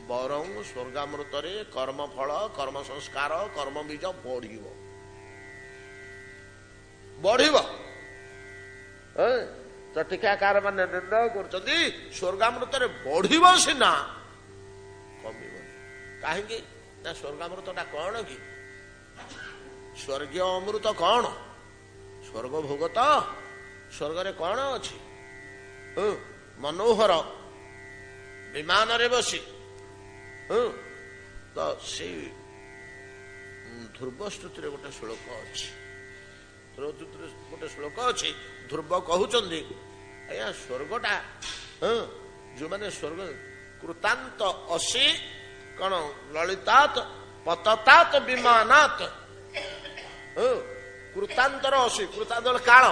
ବରଂ ସ୍ୱର୍ଗାମୃତରେ କର୍ମ ଫଳ, କର୍ମ ସଂସ୍କାର, କର୍ମ ବୀଜ ବଢିବ ବଢିବ। ତ ଟୀକାକାର ମାନେ ନିର୍ଣ୍ଣୟ କରୁଛନ୍ତି ସ୍ୱର୍ଗାମୃତରେ ବଢିବ ସିନା, କମିବନି। କାହିଁକି ନା ସ୍ୱର୍ଗାମୃତଟା କଣ କି? ସ୍ୱର୍ଗୀୟ ଅମୃତ କଣ? ସ୍ୱର୍ଗ ଭୋଗ ତ। ସ୍ୱର୍ଗରେ କଣ ଅଛି? ମନୋହର ବିମାନରେ ବସି, ତ ସେଇ ଧ୍ରୁବ ସ୍ତୁତିରେ ଗୋଟେ ଶ୍ଲୋକ ଅଛି, ଗୋଟେ ଶ୍ଲୋକ ଅଛି। ଧ୍ରୁବ କହୁଛନ୍ତି, ଆଜ୍ଞା ସ୍ୱର୍ଗଟା, ଯୋଉମାନେ ସ୍ୱର୍ଗ କୃତାନ୍ତ ଅସି କଣ ଲଳିତାତ୍ ପତତାତ୍ ବିମାନାତ୍, କୃତାନ୍ତର ଅସି, କୃତାନ୍ତ କାଳ,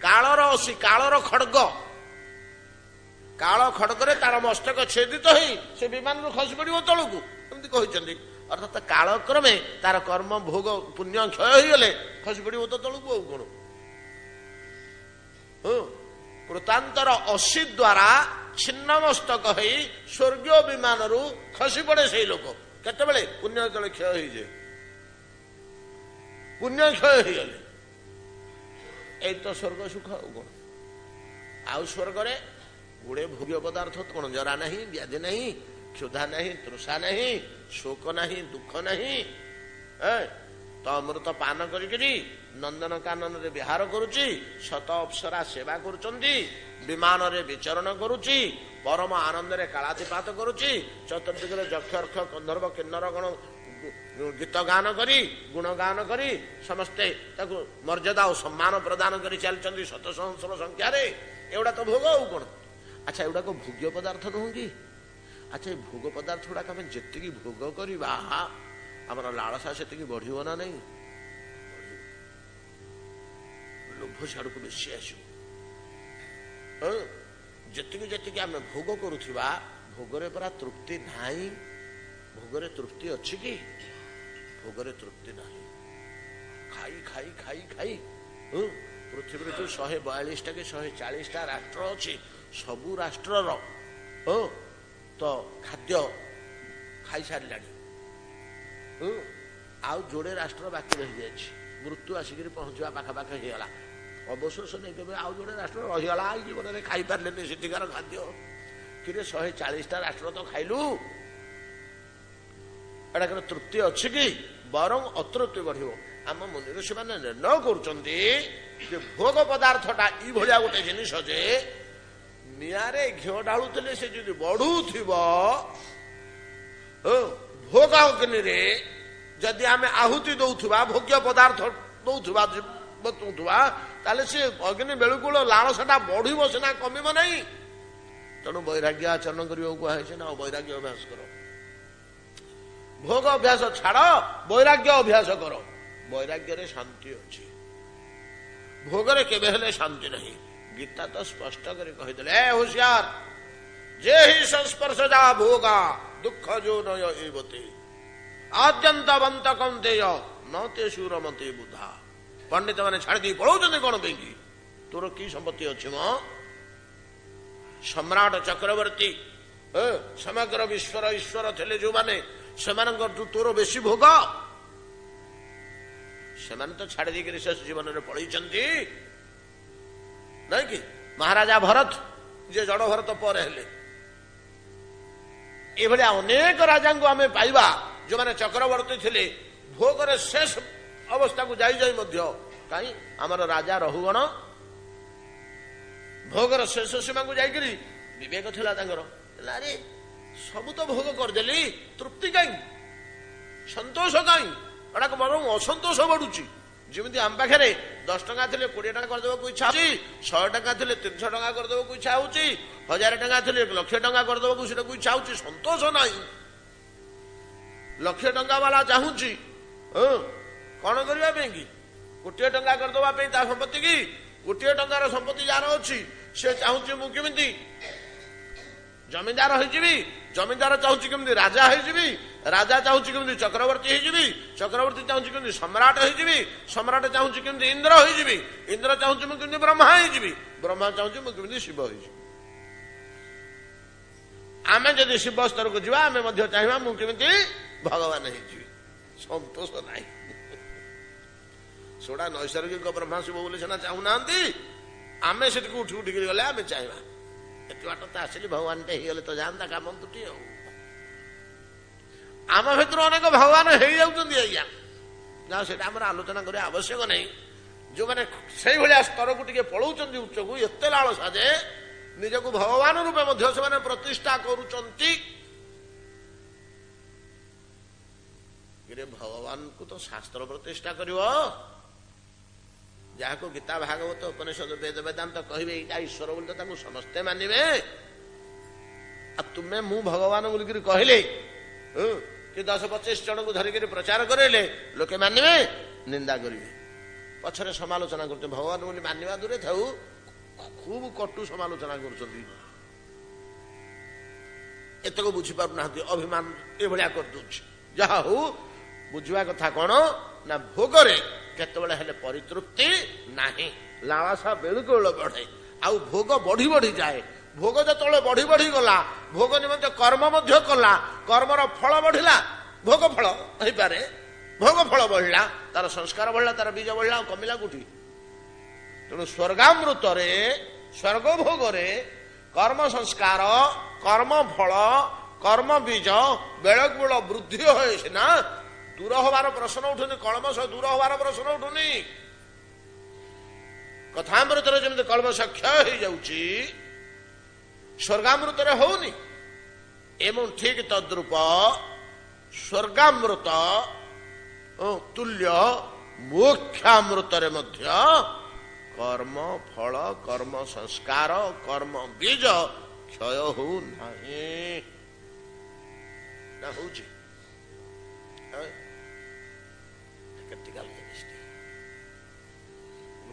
କାଳର ଅସି, କାଳର ଖଡ୍ଗ, କାଳ ଖଡ୍ଗରେ ତାର ମସ୍ତକ ଛେଦିତ ହେଇ ସେ ବିମାନରୁ ଖସି ପଡିବ ତଳକୁ, ଏମିତି କହିଛନ୍ତି। ଅର୍ଥାତ କାଳକ୍ରମେ ତାର କର୍ମ ଭୋଗ ପୁଣ୍ୟ କ୍ଷୟ ହେଇଗଲେ ଖସି ପଡିବ ତ ତଳକୁ, ଆଉ କଣ। କୃତାନ୍ତର ଅସି ଦ୍ୱାରା ଛିନ୍ନ ମସ୍ତକ ହେଇ ସ୍ୱର୍ଗୀୟ ବିମାନରୁ ଖସି ପଡେ ସେଇ ଲୋକ। କେତେବେଳେ? ପୁଣ୍ୟ ଯେତେବେଳେ କ୍ଷୟ ହେଇଯାଏ, ପୁଣ୍ୟ କ୍ଷୟ ହେଇଗଲେ। ଏଇ ତ ସ୍ୱର୍ଗ ସୁଖ, ଆଉ କଣ। ଆଉ ସ୍ୱର୍ଗରେ ଗୁଡେ ଭୋଗ୍ୟ ପଦାର୍ଥ କଣ? ଜରା ନାହିଁ, ବ୍ୟାଧି ନାହିଁ, କ୍ଷୁଧା ନାହିଁ, ତୃଷା ନାହିଁ, ଶୋକ ନାହିଁ, ଦୁଃଖ ନାହିଁ। ତ ଅମୃତ ପାନ କରିକିରି ନନ୍ଦନ କାନନରେ ବିହାର କରୁଛି, ଶତ ଅପ୍ସରା ସେବା କରୁଛନ୍ତି, ବିମାନରେ ବିଚରଣ କରୁଛି, ପରମ ଆନନ୍ଦରେ କାଳାତିପାତ କରୁଛି, ଚତୁର୍ଦିଗରେ ଯକ୍ଷ ଅର୍ଥ ଗନ୍ଧର୍ବ କିନ୍ନର ଗଣ ଗୀତ ଗାନ କରି, ଗୁଣ ଗାନ କରି ସମସ୍ତେ ତାକୁ ମର୍ଯ୍ୟାଦା ଓ ସମ୍ମାନ ପ୍ରଦାନ କରି ଚାଲିଛନ୍ତି ଶତ ସହସ୍ର ସଂଖ୍ୟାରେ। ଏଗୁଡା ତ ଭୋଗ, ଆଉ କଣ। ଆଚ୍ଛା, ଏଗୁଡାକ ଭୋଗ୍ୟ ପଦାର୍ଥ ନୁହଁ କି? ଆଚ୍ଛା, ଏ ଭୋଗ ପଦାର୍ଥ ଗୁଡାକ ଆମେ ଯେତିକି ଭୋଗ କରିବା, ଆମର ଲାଳସା ସେତିକି ବଢିବ ନା ନାହିଁ? ଲୋଭ ସିଆଡକୁ ବେଶୀ ଆସିବ। ଯେତିକି ଯେତିକି ଆମେ ଭୋଗ କରୁଥିବା, ଭୋଗରେ ପରା ତୃପ୍ତି ନାହିଁ। ଭୋଗରେ ତୃପ୍ତି ଅଛି କି? ଭୋଗରେ ତୃପ୍ତି ନାହିଁ। ଖାଇ ଖାଇ ଖାଇ ଖାଇ ପୃଥିବୀରେ ଯୋଉ 142ଟା କି 140ଟା ରାଷ୍ଟ୍ର ଅଛି, ସବୁ ରାଷ୍ଟ୍ରର ଓ ତ ଖାଦ୍ୟ ଖାଇସାରିଲାଣି, ଆଉ ଯୋଡ଼େ ରାଷ୍ଟ୍ର ବାକି ରହିଯାଇଛି, ମୃତ୍ୟୁ ଆସିକରି ପହଞ୍ଚିବା ପାଖାପାଖି ହେଇଗଲା, ଅବଶୋଷ ନେଇ କେବେ ଆଉ ଯୋଡ଼େ ରାଷ୍ଟ୍ର ରହିଗଲା, ଏଇ ଜୀବନରେ ଖାଇପାରିଲେନି ସେଠିକାର ଖାଦ୍ୟ। କିରେ 140ଟା ରାଷ୍ଟ୍ର ତ ଖାଇଲୁ, ଏଟାକର ତୃପ୍ତି ଅଛି କି? ବରଂ ଅତୃପ୍ତି ବଢିବ। ଆମ ମୁନି ଋଷିମାନେ ନିର୍ଣ୍ଣୟ କରୁଛନ୍ତି ଯେ ଭୋଗ ପଦାର୍ଥଟା ଏଇଭଳିଆ ଗୋଟେ ଜିନିଷ ଯେ ନିଆଁରେ ଘିଅ ଢାଳୁଥିଲେ ସେ ଯଦି ବଢୁଥିବ, ଭୋଗ ଅଗ୍ନିରେ ଯଦି ଆମେ ଆହୁତି ଦଉଥିବା, ଭୋଗ୍ୟ ପଦାର୍ଥ ଦଉଥିବା, ତାହେଲେ ସେ ଅଗ୍ନି ବେଳୁକୁଳ ଲାଳସାଟା ବଢିବ ସିନା, କମିବ ନାହିଁ। ତେଣୁ ବୈରାଗ୍ୟ ଆଚରଣ କରିବାକୁ କୁହାଯାଇଛି ନା, ବୈରାଗ୍ୟ ଅଭ୍ୟାସ କର। ଭୋଗ ଅଭ୍ୟାସ ଛାଡ, ବୈରାଗ୍ୟ ଅଭ୍ୟାସ କର। ବୈରାଗ୍ୟରେ ଶାନ୍ତି ଅଛି, ଭୋଗରେ କେବେ ହେଲେ ଶାନ୍ତି ନାହିଁ। ଗୀତା ତ ସ୍ପଷ୍ଟ କରି କହିଦେଲେ, ଏ ହୁସିଆର, ଯେ ହି ସଂସ୍ପର୍ଶ ଯା ଭୋଗା ଦୁଃଖ ଯୋ ନୟ ଏବତେ ଆଦ୍ୟନ୍ତବନ୍ତ କୌନ୍ତେୟ ନ ତେ ସୁରମତେ ବୁଧା। ପଣ୍ଡିତ ମାନେ ଛାଡ଼ି ଦେଇ ପଳଉଛନ୍ତି କଣ ପାଇଁକି? ତୋର କି ସମ୍ପତ୍ତି ଅଛି ମ? ସମ୍ରାଟ ଚକ୍ରବର୍ତ୍ତୀ, ସମଗ୍ର ବିଶ୍ୱର ଈଶ୍ୱର ଥିଲେ ଯୋଉମାନେ, ସେମାନଙ୍କଠୁ ତୋର ବେଶୀ ଭୋଗ? ସେମାନେ ତ ଛାଡ଼ି ଦେଇକରି ଶେଷ ଜୀବନରେ ପଳେଇଛନ୍ତି, ନାଇଁ କି? ମହାରାଜା ଭରତ, ଯେ ଜଡ ଭରତ ପରେ ହେଲେ, ଏଭଳିଆ ଅନେକ ରାଜାଙ୍କୁ ଆମେ ପାଇବା ଯୋଉମାନେ ଚକ୍ରବର୍ତ୍ତୀ ଥିଲେ, ଭୋଗରେ ଶେଷ ଅବସ୍ଥାକୁ ଯାଇ ଯାଇ ମଧ୍ୟ କାହିଁ ଆମର ରାଜା ରହୁଗଣ ଭୋଗର ଶେଷ ସୀମାକୁ ଯାଇକରି ବିବେକ ଥିଲା ତାଙ୍କର, ଆରେ ସବୁ ତ ଭୋଗ କରିଦେଲି, ତୃପ୍ତି କାହିଁ, ସନ୍ତୋଷ କାହିଁ? ଏଟାକୁ ବରଂ ଅସନ୍ତୋଷ ବଢୁଛି। ଯେମିତି ଆମ ପାଖରେ 10 ଟଙ୍କା ଥିଲେ 20 ଟଙ୍କା କରିଦେବାକୁ ଇଚ୍ଛା ହଉଛି, 100 ଟଙ୍କା ଥିଲେ 300 ଟଙ୍କା କରିଦେବାକୁ ଇଚ୍ଛା ହଉଛି, 1000 ଟଙ୍କା ଥିଲେ 1,00,000 ଟଙ୍କା କରିଦେବାକୁ ସେଟାକୁ ଇଚ୍ଛା ହଉଛି, ସନ୍ତୋଷ ନାହିଁ। 1,00,000 ଟଙ୍କା ବାଲା ଚାହୁଁଛି କଣ କରିବା ପାଇଁ କି? 1,000 ଟଙ୍କା କରିଦେବା ପାଇଁ ତା ସମ୍ପତ୍ତି କି? 1,000 ଟଙ୍କାର ସମ୍ପତ୍ତି ଯାହାର ଅଛି ସେ ଚାହୁଁଛି ମୁଁ କେମିତି ଜମିଦାର ହେଇଯିବି, ଜମିଦାର ଚାହୁଁଛି କେମିତି ରାଜା ହେଇଯିବି, ରାଜା ଚାହୁଁଛି କେମିତି ଚକ୍ରବର୍ତ୍ତୀ ହେଇଯିବି, ଚକ୍ରବର୍ତ୍ତୀ ଚାହୁଁଛି କେମିତି ସମ୍ରାଟ ହେଇଯିବି, ସମ୍ରାଟ ଚାହୁଁଛି କେମିତି ଇନ୍ଦ୍ର ହେଇଯିବି, ଇନ୍ଦ୍ର ଚାହୁଁଛି ମୁଁ କେମିତି ବ୍ରହ୍ମା ହେଇଯିବି, ବ୍ରହ୍ମା ଚାହୁଁଛି ମୁଁ କେମିତି ଶିବ ହେଇଯିବି। ଆମେ ଯଦି ଶିବ ସ୍ତରକୁ ଯିବା, ଆମେ ମଧ୍ୟ ଚାହିଁବା ମୁଁ କେମିତି ଭଗବାନ ହେଇଯିବି। ସନ୍ତୋଷ ନାହିଁ। ସେଟା ନୈସର୍ଗିକ ବ୍ରହ୍ମା ଶିବ ବୋଲି ସିନା ଚାହୁଁନାହାନ୍ତି, ଆମେ ସେଠିକୁ ଉଠି ଉଠିକିରି ଗଲେ ଆମେ ଚାହିଁବା ଏତେ ବାଟ ତ ଆସିଲି, ଭଗବାନଟେ ହେଇଗଲେ ତ ଯାଆନ୍ତା କାମ ତୁଟି। ଆଉ ଆମ ଭିତରୁ ଅନେକ ଭଗବାନ ହେଇଯାଉଛନ୍ତି ଆଜ୍ଞା, ଯାହା ସେଟା ଆମର ଆଲୋଚନା କରିବା ଆବଶ୍ୟକ ନାହିଁ। ଯୋଉମାନେ ସେଇଭଳିଆ ସ୍ତରକୁ ଟିକେ ପଳଉଛନ୍ତି ଉଚ୍ଚକୁ, ଏତେ ଲାଳସା ଯେ ନିଜକୁ ଭଗବାନ ରୂପେ ମଧ୍ୟ ସେମାନେ ପ୍ରତିଷ୍ଠା କରୁଛନ୍ତି। ଭଗବାନଙ୍କୁ ତ ଶାସ୍ତ୍ର ପ୍ରତିଷ୍ଠା କରିବ, ଯାହାକୁ ଗୀତା ଭାଗବତ ଉପନିଷଦ ବେଦ ବେଦାନ୍ତ କହିବେ ଏଇଟା ଈଶ୍ୱର ବୋଲି ତ ତାଙ୍କୁ ସମସ୍ତେ ମାନିବେ। ଆଉ ତୁମେ ମୁଁ ଭଗବାନ ବୋଲିକିରି କହିଲେ କି 10-25 ଜଣଙ୍କୁ ଧରିକିରି ପ୍ରଚାର କରେଇଲେ ଲୋକେ ମାନିବେ, ନିନ୍ଦା କରିବେ, ପଛରେ ସମାଲୋଚନା କରୁଛନ୍ତି। ଭଗବାନ ବୋଲି ମାନିବା ଦୂରେ ଥାଉ, ଖୁବ କଟୁ ସମାଲୋଚନା କରୁଛନ୍ତି। ଏତକ ବୁଝିପାରୁନାହାନ୍ତି, ଅଭିମାନ ଏଭଳିଆ କରିଦଉଛି। ଯାହା ହଉ, ବୁଝିବା କଥା କଣ ନା, ଭୋଗରେ କେତେବେଳେ ହେଲେ ପରିତୃପ୍ତି ନାହିଁ, ଲାଳସା ବେଳକୁ ବେଳ ବଢେ, ଆଉ ଭୋଗ ବଢି ବଢି ଯାଏ। ଭୋଗ ଯେତେବେଳେ ବଢି ବଢି ଗଲା, ଭୋଗ ନିମନ୍ତେ କର୍ମ ମଧ୍ୟ କଲା, କର୍ମର ଫଳ ବଢିଲା, ଭୋଗ ଫଳ ହେଇପାରେ, ଭୋଗ ଫଳ ବଢିଲା, ତାର ସଂସ୍କାର ବଢିଲା, ତାର ବୀଜ ବଢିଲା, ଆଉ କମିଲା କୋଉଠି? ତେଣୁ ସ୍ୱର୍ଗାମୃତରେ, ସ୍ୱର୍ଗ ଭୋଗରେ କର୍ମ ସଂସ୍କାର, କର୍ମ ଫଳ, କର୍ମ ବୀଜ ବେଳକୁ ବେଳ ବୃଦ୍ଧି ହୁଏ ସିନା, ଦୂର ହବାର ପ୍ରଶ୍ନ ଉଠୁନି, କଳମସ ଦୂର ହବାର ପ୍ରଶ୍ନ ଉଠୁନି। କଥାମୃତରେ ଯେମିତି କଳମସ କ୍ଷୟ ହେଇଯାଉଛି, ସ୍ୱର୍ଗାମୃତରେ ହଉନି। ଏବଂ ଠିକ ତଦ୍ରୂପ ସ୍ୱର୍ଗାମୃତ ତୁଲ୍ୟ ମୋକ୍ଷାମୃତରେ ମଧ୍ୟ କର୍ମ ଫଳ, କର୍ମ ସଂସ୍କାର, କର୍ମ ବୀଜ କ୍ଷୟ ହଉନାହିଁ। ନା ହଉଛି?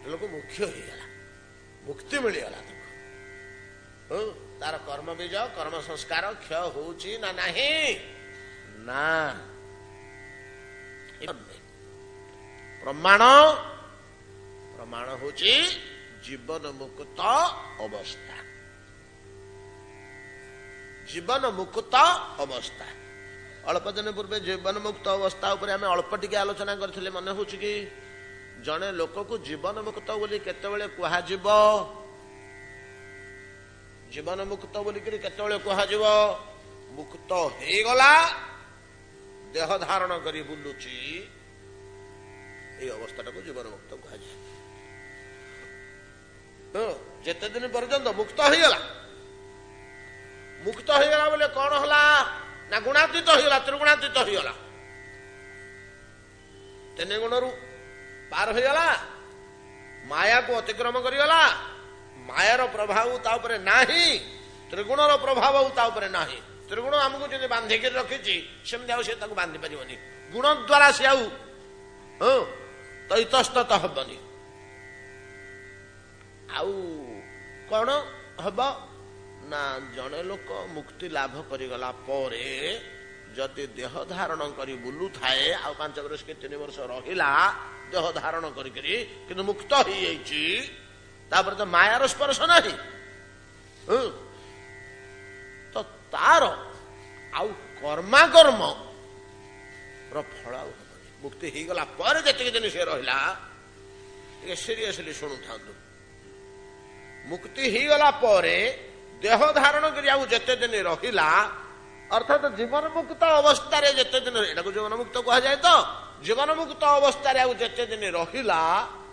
ଗୋଟେ ଲୋକ ମୁଖ୍ୟ ହେଇଗଲା, ମୁକ୍ତି ମିଳିଗଲା ତାକୁ, ତାର କର୍ମ ବୀଜ, କର୍ମ ସଂସ୍କାର କ୍ଷୟ ହଉଛି ନା ନାହିଁ? ନା। ପ୍ରମାଣ, ପ୍ରମାଣ ହଉଛି ଜୀବନ ମୁକ୍ତ ଅବସ୍ଥା। जीवन मुक्त अवस्था। अल्प दिन पूर्वे जीवन मुक्त अवस्था उपरे आम अल्प टिके आलोचना करथिले मन होछि कि जने लोक को जीवन मुक्त बोली केतेबेले कुहाजिब, जीवन मुक्त बोली करी केतेबेले कुहाजिब मुक्त हे गला देह धारण करी बुलुची ए अवस्था को जीवन मुक्त कुहाजे। जेते दिन पर्यंत मुक्त हो गला, मुक्त हो गला बोले कौन होला ना गुणातीत हो गला, त्रिगुणातीत हो गला, तीन गुण पार हो गला, माया को अतिक्रम करिगला, मायार प्रभाव ता उपरे नाही, त्रिगुणर प्रभाव ता उपरे नाही। त्रिगुण हमको जदि बांधिक रखिछि सेमति आउ से ताको बांधि परिबनी, गुण द्वारा से आउ तो इतस्तत हबनी। आउ कौन हब ना जने लोक मुक्ति लाभ करिगला परे जदि देह धारण करी बुलु थाए आ 5 वर्ष के 3 वर्ष रहिला देह धारण करी किंतु मुक्त हो जाइछि, तापर तो मायार स्पर्श नाही, तो तार आउ कर्मा कर्म रो फल मुक्ति हो गला पर जति दिन से रहिला सीरियसली शुणु थांतु। मुक्ति हो गला परे देह धारण करी आउ जते दिन रहिला अर्थात जीवन मुक्त अवस्था रे जते दिन एटा को जीवन मुक्त कहा जाए। तो जीवन मुक्त अवस्था रे आउ जते दिन रहिला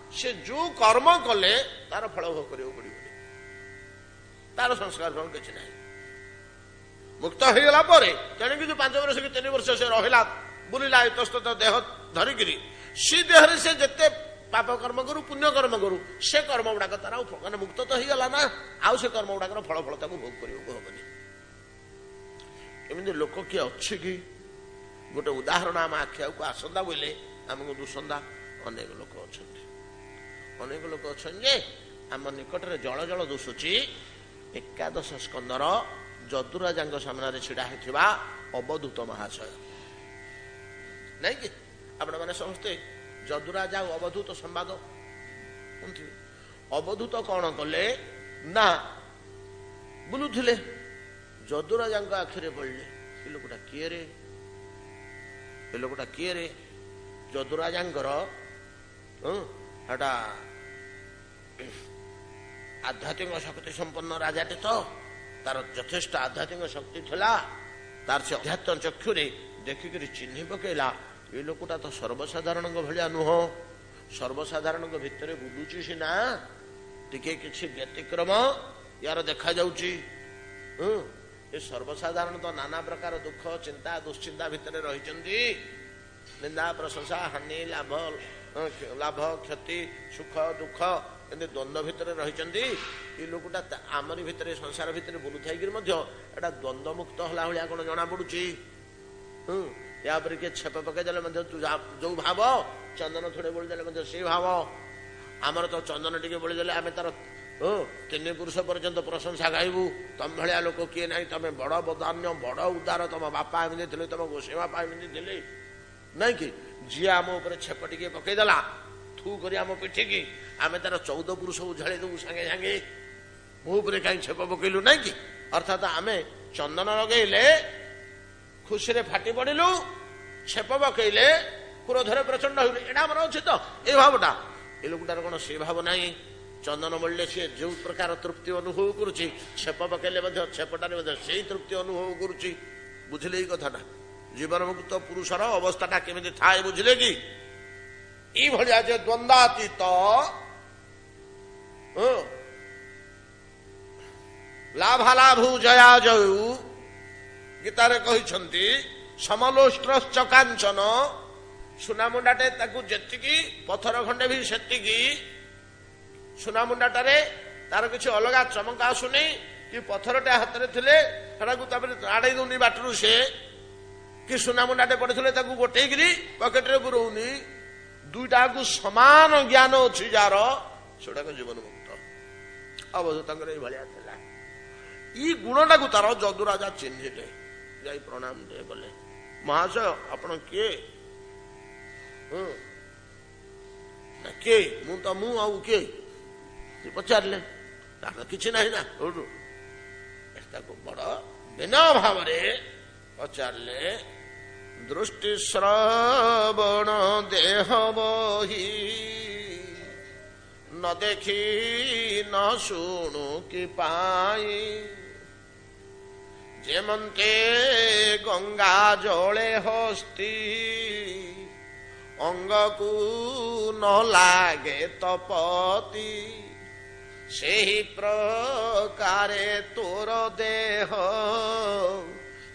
से जो कर्म कले तार फल भोग करियो पड़िबो, तार संस्कार ग्रहण किछ नाही। मुक्त हो गला परे तेने कि जो 5 वर्ष कि 3 वर्ष से रहिला बुलिला इतस्तत देह धरिकिरी सी देह रे से जते पाप कर्म करू पुण्य कर्म करू से कर्म गुड़ाक तार माने मुक्त तो होगला ना, आउ से कर्म गुड़ाक फल फल ताको भोग करियो होबनी। एमि लोक किए अछि कि गोटे उदाहरण आम आखिया को आसंदा बोले आमको दुसंदा अनेक लोक अछंती, अनेक लोक अछन जे आम निकट रे जल जल दुसुची 11 स्कंदर जदुराजांग सामने छिड़ा हेथिबा अवधूत महाशय नहीं कि आपण माने समस्ते जदुराजा और अवधूत संवाद। अवधूत कौन कले ना बुलुथिले जदुराजा आखिरे पड़े ए लोकटा किए रे, ए लोकटा किए रे, जदुराजांगर हटा आध्यात्मिक शक्ति संपन्न राजाटे तो तार यथेष्ट आध्यात्मिक शक्ति थिला, तार से अध्यात्म चक्षुरे देखिक चिन्ह पकेला ये लोकटा तो सर्वसाधारण भाया नुह, सर्वसाधारण भितर बुलुची सीना टिके किछि व्यतिक्रम यार देखा जाउची। ये सर्वसाधारण तो नाना प्रकार दुख चिंता दुश्चिंता भितर रहिचंदी, निंदा प्रशंसा हानि लाभ लाभ क्षति सुख दुख एमती द्वंद्व भितर रहिचंदी। ये लोकटा आमरी भितर संसार भितर बुलु थाई कि मध्य एटा द्वंद्व मुक्त होला भलिया कोन जणा पडुची। या पर के छेप पके देले मध्य जो भाव चंदन थोड़े बोली देले मध्य से भाव आमर तो चंदन टिके बोली देले आमे तार 3 पुरुष पर्यंत प्रशंसा गाइबू। तम भलिया लोक किए नाही, तमे बड़ बदान्य बड़ उदार, तम बापा एमती थिले, तम गोसे बापा एमती थिले नहीं कि जी आम ऊपर छेप टिके पके देला थू करी आम पिठी की आमे तार 14 पुरुष उझाड़ी देबू संगे संगे मो ऊपर कहीं छेप पकेलु नहीं कि। अर्थात आमे चंदन लगेले खुशी रे फाटी पड़िलु, छेप पकेले क्रोधरे प्रचंड हो एटा मन अच्छे तो ये भावटा ये लोकटार कौन से भाव ना। चंदन बोलले सी जो प्रकार तृप्ति अनुभव करुच्ची छेप पकेले छेपटार से तृप्ति अनुभव करुच्ची। बुझिले कथाटा जीवन मुक्त पुरुषर अवस्थाटा केमिति थाए बुझिले कि ई भलिया जे द्वंद्वातीत लाभालाभू जया जयु गीतारे कहिछंती समलोष्ट्रश्च कांचन सुनामुंडाटे ताकू जेतिकी पथर खंडे भी सेतिकी सुनामुंडाटारे तार किछि अलगा चमक आसुनी कि पथरटे हातरे थिले हेडाकू तापर आड़े दउनी बाटरू से कि सुनामुंडाटे पड़िथिले ताकू गोटेगिरी पकेटरे पुरौनी दुईटाकू समान ज्ञान अछि जार सेडाक जीवन मुक्त अवधूतंकर ए भलिया थिला। ई गुणटाकू तार जदुराजा चिन्हिले जाई प्रणाम दे बोले महाशय आपण किए किए मु तो मु आउ किए पचारे कि ना बड़ ବିନୟ ଭାବରେ ପଚାରିଲେ ଦୃଷ୍ଟି ଶ୍ରବଣ ଦେହ ବହି ନ ଦେଖି ନ ଶୁଣୁ କି ପାଇ ଯେମନ୍ତେ ଗଙ୍ଗା ଜଳେ ହସ୍ତି ଅଙ୍ଗକୁ ନ ଲାଗେ ତପତି ସେହି ପ୍ରକାରେ ତୋର ଦେହ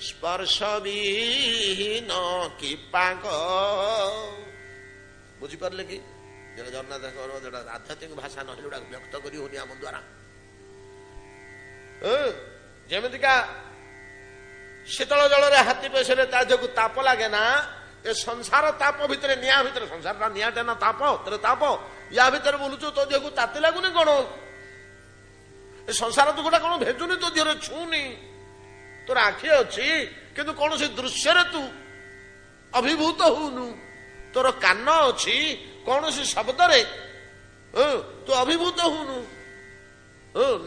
ସ୍ପର୍ଶ ବିହୀନ କି ପାଗ। ବୁଝିପାରିଲେ କି? ଯେଟା ଜଗନ୍ନାଥଙ୍କର ଯେଟା ଆଧ୍ୟାତ୍ମିକ ଭାଷା ନହେଲେ ଗୁଡାକ ବ୍ୟକ୍ତ କରି ହଉନି ଆମ ଦ୍ୱାରା। ଯେମିତିକା ଶୀତଳ ଜଳରେ ହାତୀ ପେଶରେ ତା ଦେହକୁ ତାପ ଲାଗେ ନା, ଏ ସଂସାର ତାପ ଭିତରେ ନିଆଁ ଭିତରେ, ସଂସାରଟା ନିଆଁଟା ନା ତାପ, ତାପ ୟା ଭିତରେ ବୁଲୁଛୁ, ତୋ ଦେହକୁ ତାତି ଲାଗୁନି କଣ? ଏ ସଂସାର ତୁ ଗୋଟା କଣ ଭେଜୁନି, ତୋ ଦେହରେ ଛୁଉନି। ତୋର ଆଖି ଅଛି କିନ୍ତୁ କୌଣସି ଦୃଶ୍ୟରେ ତୁ ଅଭିଭୂତ ହଉନୁ। ତୋର କାନ ଅଛି କୌଣସି ଶବ୍ଦରେ ତୁ ଅଭିଭୂତ ହଉନୁ।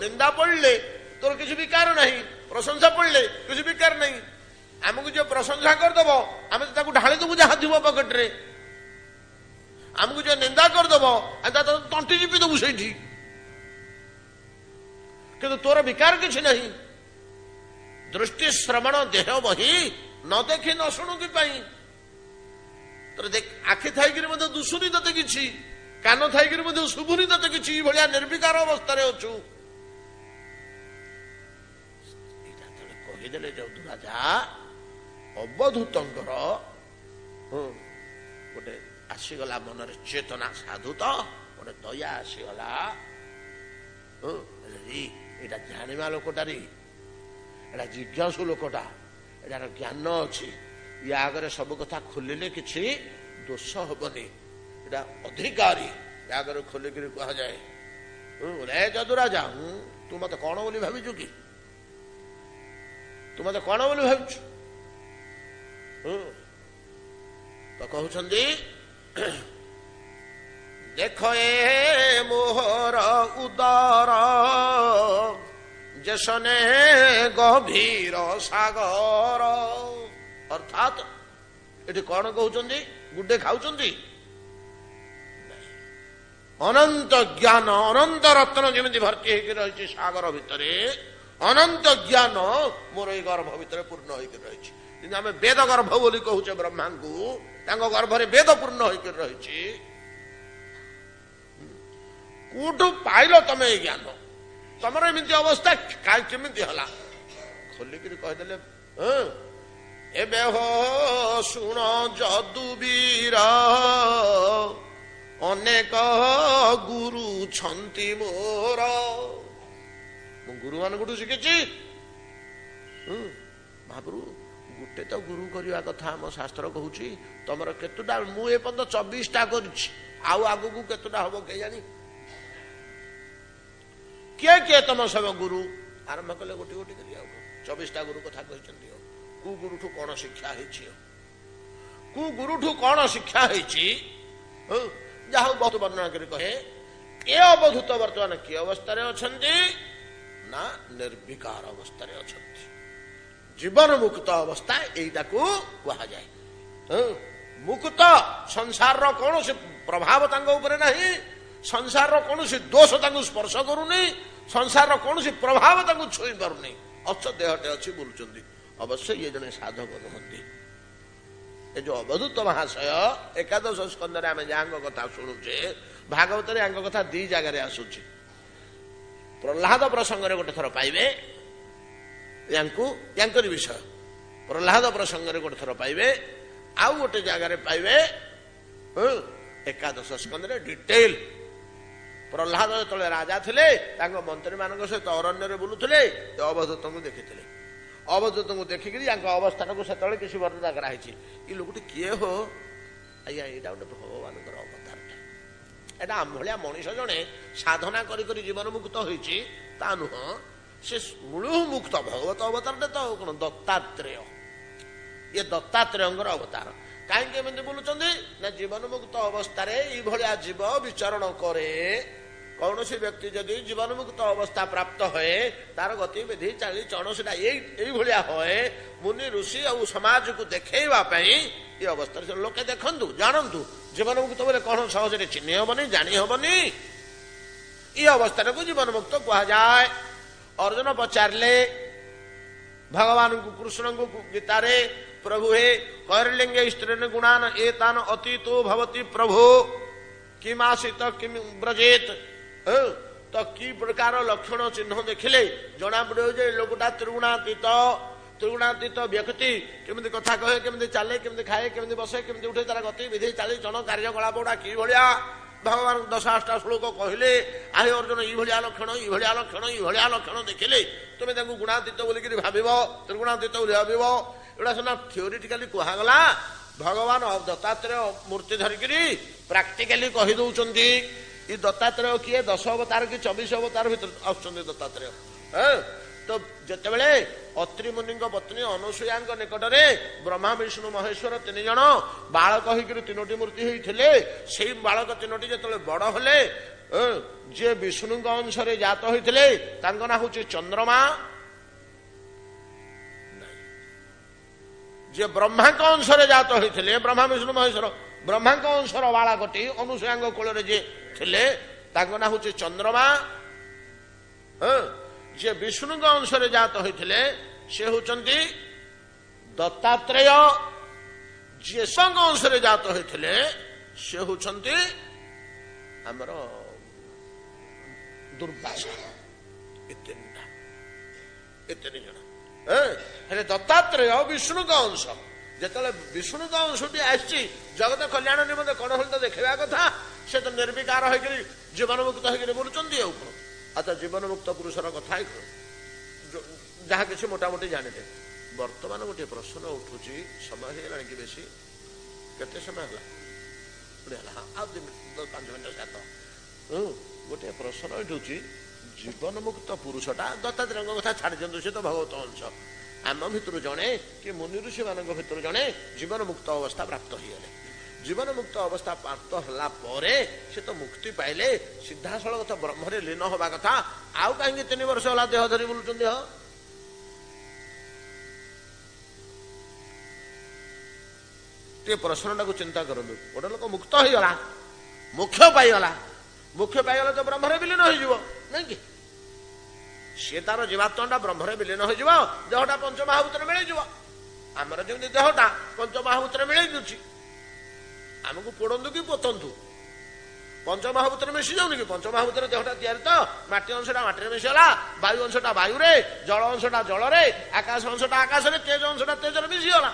ନିନ୍ଦା ପଡିଲେ ତୋର କିଛି ବିକାର ନାହିଁ, ପ୍ରଶଂସା ପଡିଲେ କିଛି ବିକାର ନାହିଁ। ଆମକୁ ଯିଏ ପ୍ରଶଂସା କରିଦବ ଆମେ ତାକୁ ଢାଳି ଦବୁ ଯାହା ଥିବ ପକେଟରେ। ଆମକୁ ଯିଏ ନିନ୍ଦା କରିଦବ ଆମେ ତା ତଣ୍ଟି ଚିପି ଦବୁ ସେଇଠି। କିନ୍ତୁ ତୋର ବିକାର କିଛି ନାହିଁ। ଦୃଷ୍ଟି ଶ୍ରବଣ ଦେହ ବହି ନ ଦେଖି ନ ଶୁଣୁ କି ପାଇଁ? ତୋର ଆଖି ଥାଇକିରି ମଧ୍ୟ ଦୁଶୁନି ତତେ କିଛି, କାନ ଥାଇକିରି ମଧ୍ୟ ଶୁଭୁନି ତତେ କିଛି, ଭଳିଆ ନିର୍ବିକାର ଅବସ୍ଥାରେ ଅଛୁ। ଏଇଟା ତଳେ କହିଦେଲେ ଯଦୁରାଜା ଅବଧୂତଙ୍କର ଗୋଟେ ଆସିଗଲା ମନରେ ଚେତନା, ସାଧୁ ତ ଗୋଟେ ଦୟା ଆସିଗଲା। ଏଇଟା ଜାଣିବା ଲୋକଟାରି, ଏଇଟା ଜିଜ୍ଞାସୁ ଲୋକଟା, ଏଟାର ଜ୍ଞାନ ଅଛି, ୟା ଆଗରେ ସବୁ କଥା ଖୋଲିଲେ କିଛି ଦୋଷ ହବନି। ଏଟା ଅଧିକାରୀ, ୟା ଆଗରେ ଖୋଲିକିରି କୁହାଯାଏ ରେ ଯଦୁରାଜା, ତୁ ମତେ କଣ ବୋଲି ଭାବିଛୁ କି? ତୁ ମତେ କଣ ବୋଲି ଭାବିଛୁ? ତ କହୁଛନ୍ତି ଦେଖ ଏ ମୋହର ଉଦର ଯେସନେ ଗଭୀର ସାଗର। ଅର୍ଥାତ୍ ଏଠି କଣ କହୁଛନ୍ତି? ଗୁଡେ ଖାଉଛନ୍ତି? ଅନନ୍ତ ଜ୍ଞାନ, ଅନନ୍ତ ରତ୍ନ ଯେମିତି ଭର୍ତ୍ତି ହେଇକି ରହିଛି ସାଗର ଭିତରେ, ଅନନ୍ତ ଜ୍ଞାନ ମୋର ଏଇ ଗର୍ଭ ଭିତରେ ପୂର୍ଣ୍ଣ ହେଇକି ରହିଛି। କିନ୍ତୁ ଆମେ ବେଦ ଗର୍ଭ ବୋଲି କହୁଛେ ବ୍ରହ୍ମାଙ୍କୁ, ତାଙ୍କ ଗର୍ଭରେ ବେଦ ପୂର୍ଣ୍ଣ ହେଇକି ରହିଛି। କୋଉଠୁ ପାଇଲ ତମେ ଏଇ ଜ୍ଞାନ? ତମର ଏମିତି ଅବସ୍ଥା କେମିତି ହେଲା? ଖୋଲିକିରି କହିଦେଲେ ଏବେ ହୋ ଶୁଣ ଯଦୁବୀର, ଅନେକ ଗୁରୁ ଛନ୍ତି ମୋର। ମୁଁ ଗୁରୁ ମାନଙ୍କଠୁ ଶିଖିଛି। ମହାପ୍ରଭୁ ଗୋଟେ ତ ଗୁରୁ କରିବା କଥା ଆମ ଶାସ୍ତ୍ର କହୁଛି, ତମର କେତୁଟା? ମୁଁ ଏ ପର୍ଯ୍ୟନ୍ତ 24ଟା କରିଛି, ଆଉ ଆଗକୁ କେତୁଟା ହବ କେଜାଣି? କିଏ କିଏ ତମ ସବୁ ଗୁରୁ? ଆରମ୍ଭ କଲେ ଗୋଟି ଗୋଟି କରି, ଆଉ 24ଟା ଗୁରୁ କଥା କହିଛନ୍ତି। କୋଉ ଗୁରୁଠୁ କଣ ଶିକ୍ଷା ହେଇଛି? କୋଉ ଗୁରୁଠୁ କଣ ଶିକ୍ଷା ହେଇଛି? ଯାହା ବହୁତ ବର୍ଣ୍ଣନା କରି କହେ ଏ ଅବଧୂତ ବର୍ତ୍ତମାନ କି ଅବସ୍ଥାରେ ଅଛନ୍ତି ନା ନିର୍ବିକାର ଅବସ୍ଥାରେ ଅଛନ୍ତି। ଜୀବନ ମୁକ୍ତ ଅବସ୍ଥା ଏଇଟାକୁ କୁହାଯାଏ। ମୁକ୍ତ, ସଂସାରର କୌଣସି ପ୍ରଭାବ ତାଙ୍କ ଉପରେ ନାହିଁ, ସଂସାରର କୌଣସି ଦୋଷ ତାଙ୍କୁ ସ୍ପର୍ଶ କରୁନି, ସଂସାରର କୌଣସି ପ୍ରଭାବ ତାଙ୍କୁ ଛୁଇଁ ପାରୁନି। ଅଛ ଦେହଟେ ଅଛି ବୁଲୁଛନ୍ତି। ଅବଶ୍ୟ ଇଏ ଜଣେ ସାଧକ ନୁହନ୍ତି। ଏ ଯୋଉ ଅବଧୂତ ମହାଶୟ ଏକାଦଶ ସ୍କନ୍ଧରେ ଆମେ ଯାହାଙ୍କ କଥା ଶୁଣୁଛେ, ଭାଗବତରେ ୟାଙ୍କ କଥା ଦି ଜାଗାରେ ଆସୁଛି। ପ୍ରହ୍ଲାଦ ପ୍ରସଙ୍ଗରେ ଗୋଟେ ଥର ପାଇବେ ୟାଙ୍କରି ବିଷୟ, ପ୍ରହ୍ଲାଦ ପ୍ରସଙ୍ଗରେ ଗୋଟେ ଥର ପାଇବେ, ଆଉ ଗୋଟେ ଜାଗାରେ ପାଇବେ ଏକାଦଶ ସ୍କନ୍ଧରେ ଡିଟେଲ। ପ୍ରହ୍ଲାଦ ଯେତେବେଳେ ରାଜା ଥିଲେ, ତାଙ୍କ ମନ୍ତ୍ରୀ ମାନଙ୍କ ସହିତ ଅରଣ୍ୟରେ ବୁଲୁଥିଲେ, ଅବଧୂତଙ୍କୁ ଦେଖିଥିଲେ। ଅବଧୂତଙ୍କୁ ଦେଖିକିରି ୟାଙ୍କ ଅବସ୍ଥାଟାକୁ ସେତେବେଳେ କିଛି ବର୍ଣ୍ଣନା କରାହେଇଛି। ଏ ଲୋକଟି କିଏ ହୋ? ଆଜ୍ଞା ଏଇଟା ଗୋଟେ ଭଗବାନଙ୍କର ଅବତାର। ଏଟା ଆମ ଭଳିଆ ମଣିଷ ଜଣେ ସାଧନା କରି କରି ଜୀବନ ମୁକ୍ତ ହେଇଛି ତା ନୁହଁ, ସେ ମୂଳୁ ମୁକ୍ତ। ଭଗବତ ଅବତାରଟେ ତ କଣ, ଦତ୍ତାତ୍ରେୟ। ଇଏ ଦତ୍ତାତ୍ରେୟଙ୍କର ଅବତାର। କାହିଁକି ଏମିତି ବୁଲୁଛନ୍ତି ନା ଜୀବନ ମୁକ୍ତ ଅବସ୍ଥାରେ ଏଇଭଳିଆ ଜୀବ ବିଚରଣ କରେ। कौन सी व्यक्ति जदि जीवन मुक्त अवस्था प्राप्त हुए तार गतिविधि चाली चण से भाया हुए मुनि ऋषि और समाज को देखवाई ये अवस्था लोके देखु जानतु जीवन मुक्त बोले कौन सहजरे चिन्ह हेनी जानी हेनी ये अवस्था को जीवन मुक्त कहुए। अर्जुन पचारे भगवान को कृष्ण को गीतारे प्रभु हे कैर्लिंगे स्त्रीन गुणान एतान अतीतो भवती प्रभु किमासित किम ब्रजेत तो कि प्रकार लक्षण चिन्ह देखिले जना पड़े जे लोकटा त्रिगुणातीत व्यक्ति केमती कथा कहे केमती चले केमती खाए केमती बसे केमती उठे तार गतिविधि चाली चण कार्यकलाप गुड़ा कि भाया भगवान 10-8 श्लोक कहले आहे अर्जुन ये लक्षण ये लक्षण देखिले तुम गुणातीत बोलिक भाव त्रिगुणातीत भाव एटा सीना थियोरिटिकाली कहगला भगवान दत्तात्रेय मूर्ति धरिकी प्राक्टिकाली कहीदे ये दत्तात्रेय किए 10 अवतार कि 24 अवतार भर आसुच्च दत्तात्रेय तो जितेबले अत्रि मुनि पत्नी अनुसूया निकटरे ब्रह्मा विष्णु महेश्वर 3 जन बालक होकर 3टी मूर्ति होते से बालक 3टी जो बड़ हेले जे विष्णु अंश जात होते ना हूँ चंद्रमा जे ब्रह्मा अंश जात होते ब्रह्मा विष्णु महेश्वर ब्रह्मा अंशर बालकटी अनुसूया कूल जे थे ना हूँ चंद्रमा जे विष्णु अंश जात होते से होचंती दत्तात्रेय जे संग अंश जात होते से होचंती आमर दुर्वासा इतने जन दत्तात्रेय विष्णु अंश जिते विष्णु अंशटी आसी जगत कल्याण निमंते कौन हो तो देखा कथा से तो निर्विकार होकर जीवन मुक्त होकर बोलुंट अच्छा जीवन मुक्त पुरुषर कथा जहाँ किसी मोटामोटी जानिले बर्तमान गोटे प्रश्न उठू समय है कि बेसी केते समय है 5 मिनट 7 गोटे प्रश्न उठू जीवन मुक्त पुरुषटा दत्तात्रेय कथा छाड़ दिंतु सी तो भगवत अंश आम भितर जड़े कि मुनि ऋषि मान भर जड़े जीवन मुक्त अवस्था प्राप्त होगले जीवन मुक्त अवस्था प्राप्त होला परे से तो मुक्ति पाइले सीधा सड़क तो ब्रह्मरे लीन हवा कथा आउ कहीं 3 वर्ष होला देह धरी बुलुचन देह ते प्रश्नटा को चिंता करंतु गोटे लोक मुक्त होगला मोक्ष पाइगला तो ब्रह्मरे विलीन हो नहीं सी तार जीवात्मा ब्रह्मरे विलीन हो देहटा पंचमहाभूत मिल आमर जमी देहटा पंचमहाभूत मिल दूची आमको पोड़ू कि पोतंतु पंचमहाभूत मिसी जाऊनि कि पंचमहाभूत देहटा तैयारी तो माटी अंशटा माटी मिशीगला वायु अंशटा वायु जल अंशटा जल आकाश अंशटा आकाश तेज अंशटा तेज मिशीगला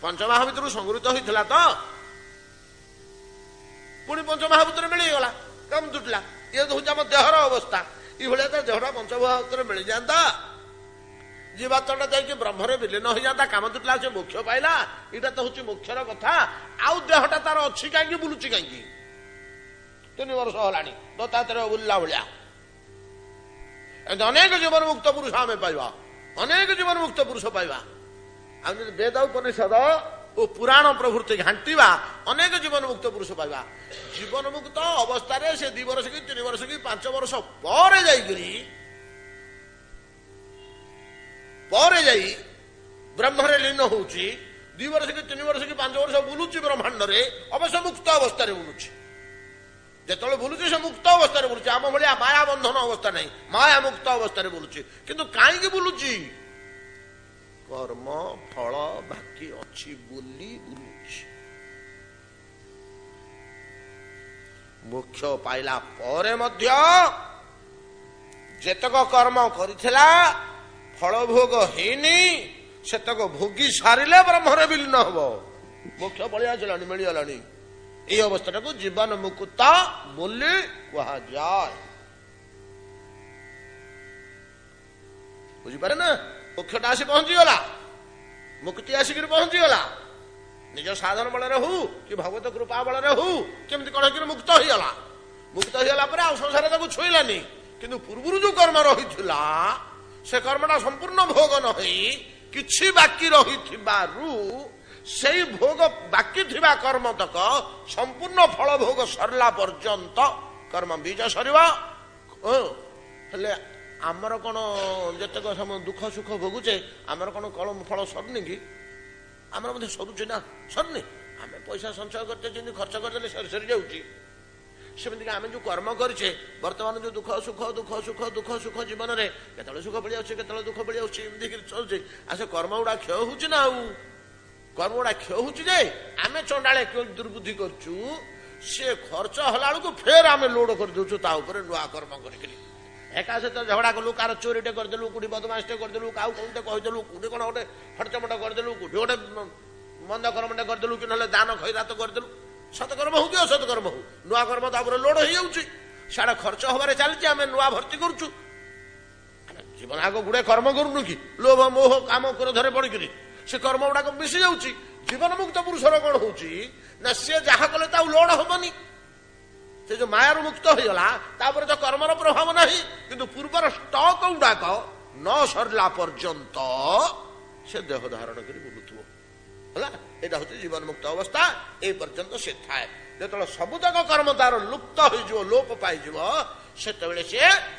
पंचमहाभूत संगृहित होता तो पुणी पंचमहाभूत मिलगला कम तुटला ये हूँ आम देहर अवस्था ये तो देहटा पंचमहाभूत मिल जाता जीवात्मा जाकि ब्रह्मरे विलीन हो जाता काम तुटला से मोक्ष पाइला यहाँ तो हूँ मोक्षर कथा आउ देहटा तार अच्छी कहीं बुलूची कहीं 3 वर्ष है दत्तात्रेय बुल्ला भाया अनेक जीवन मुक्त पुरुष आम पाइबा अनेक जीवन मुक्त पुरुष पाइबा वेद उपनिषद ओ पुराण प्रभृति घांटा अनेक जीवन मुक्त पुरुष पाइबा जीवन मुक्त अवस्था से 2 वर्ष कि 3 वर्ष कि 5 वर्ष पर जाई ब्रह्मरे लीन होउची 2 वर्ष कि 3 वर्ष कि 5 वर्ष बुलुची ब्रह्मांड रे अवश्य मुक्त अवस्था रे बुलुची जेतले बुलुची से मुक्त अवस्था रे बुलुची आम भलिया माया बंधन अवस्था नहीं माया मुक्त अवस्था रे बुलुची किंतु काई की बुलुची कर्म फल बाकी अच्छी बोली बुलुची मोक्ष पाइला परे मध्य जेतक कर्म करिथिला फल भोग हेनी सेतक भोगी सारिले ब्रह्मरे विलीन हब मोक्ष पलि आसला मिलगला ये अवस्था को जीवन मुक्त बोली कहा जाए बुझीपारे ना मोक्षटा आसी पहुंचीगला मुक्ति आसिक पहुंचीगला निज साधन बल हो कि भगवत कृपा बल हो केमती कौन हो मुक्त होगला संसार छुईलानी किंतु पूर्व जो कर्म रही से कर्मटा संपूर्ण भोग न कि बाकी रही से भोग बाकी थिबा कर्म तक संपूर्ण फल भोग सरला पर्यंत कर्म बीज सर हेले आमर कौन जितेक समय दुख सुख भोगुचे आमर कौन कलम फल सरनी कि आमर मध्य सरुचे ना सरनी आम पैसा संचय करते जमी खर्च करदे सरी सरी जाऊँगी सेमती आम जो कर्म करे बर्तमान जो दुख सुख दुख सुख दुख सुख जीवन में केतले सुख पड़ी आसे केतले दुख पड़ी आसे चलुचे आ से कर्म गुड़ा क्षय होची ना कर्म गुड़ा क्षय होची जे आम चंडाले दुर्बुद्धि करचु सी खर्च हला बेलू फेर आम लोड कर दउछु ता ऊपर नुआ कर्म करी एका सहित झगड़ा कलु कार चोरीटे करदेलु कोटी बदमाशटे करदेलु काउ कौटे कहीदेलु कोटी कौन गोटे खर्चमट करदेलु कोटी गोटे मंद कर्मटे करदेलु कि ना दान खैरात करदेलु सतकर्म हो कि असतकर्म हो नुआ कर्म तापर लोड हो जाऊँगी सारा खर्च हबारे चलती आम नुआ भर्ती करुचु जीवन आग गुड़े कर्म करूनु कि लोभ मोह काम क्रोधरे पड़िकी से कर्म गुड़ाक मिसी जाऊँगी जीवन मुक्त पुरुषर कौन होची ना सी जहाँ कले लोड हेनी से जो मायार मुक्त होगा तापर तो कर्मर प्रभाव नहीं किंतु पूर्वर स्टक गुड़ाक न सरला पर्यंत से देह धारण कर बुलुथुव यहाँ हूँ जीवन मुक्त अवस्था ए पर्यंत से थाए जो सबुतक कर्म तार लुप्त हो लोप पाई से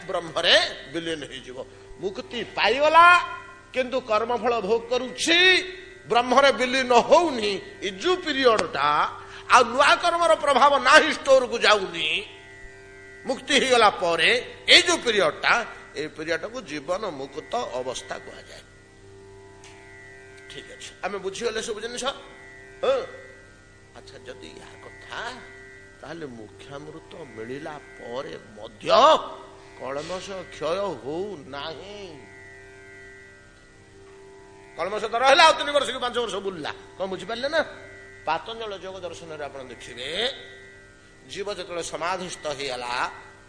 ब्रह्मरे विलीन हो मुक्ति पाईगला किंतु कर्मफल भोग करुछि ब्रह्मरे विलीन होउनी ए जो पीरियड टा आ नुआ कर्मर प्रभाव ना स्टोर को जाऊनी मुक्ति हो गला परे ए जो पीरियड टा ए पीरियड को जीवन मुक्त अवस्था कहा जाए ठीक अच्छे आम बुझीगले सब जिन अच्छा जदि या कथा ताहले मुख्यामृत मिलला परे मध्य कलमश क्षय हो नाही कलमश तो रहा 3 वर्ष कि 5 वर्ष बुलला कौन बुझिपारे ना पातंजल योग दर्शन आप देखिए जीव जो समाधिस्थ होगा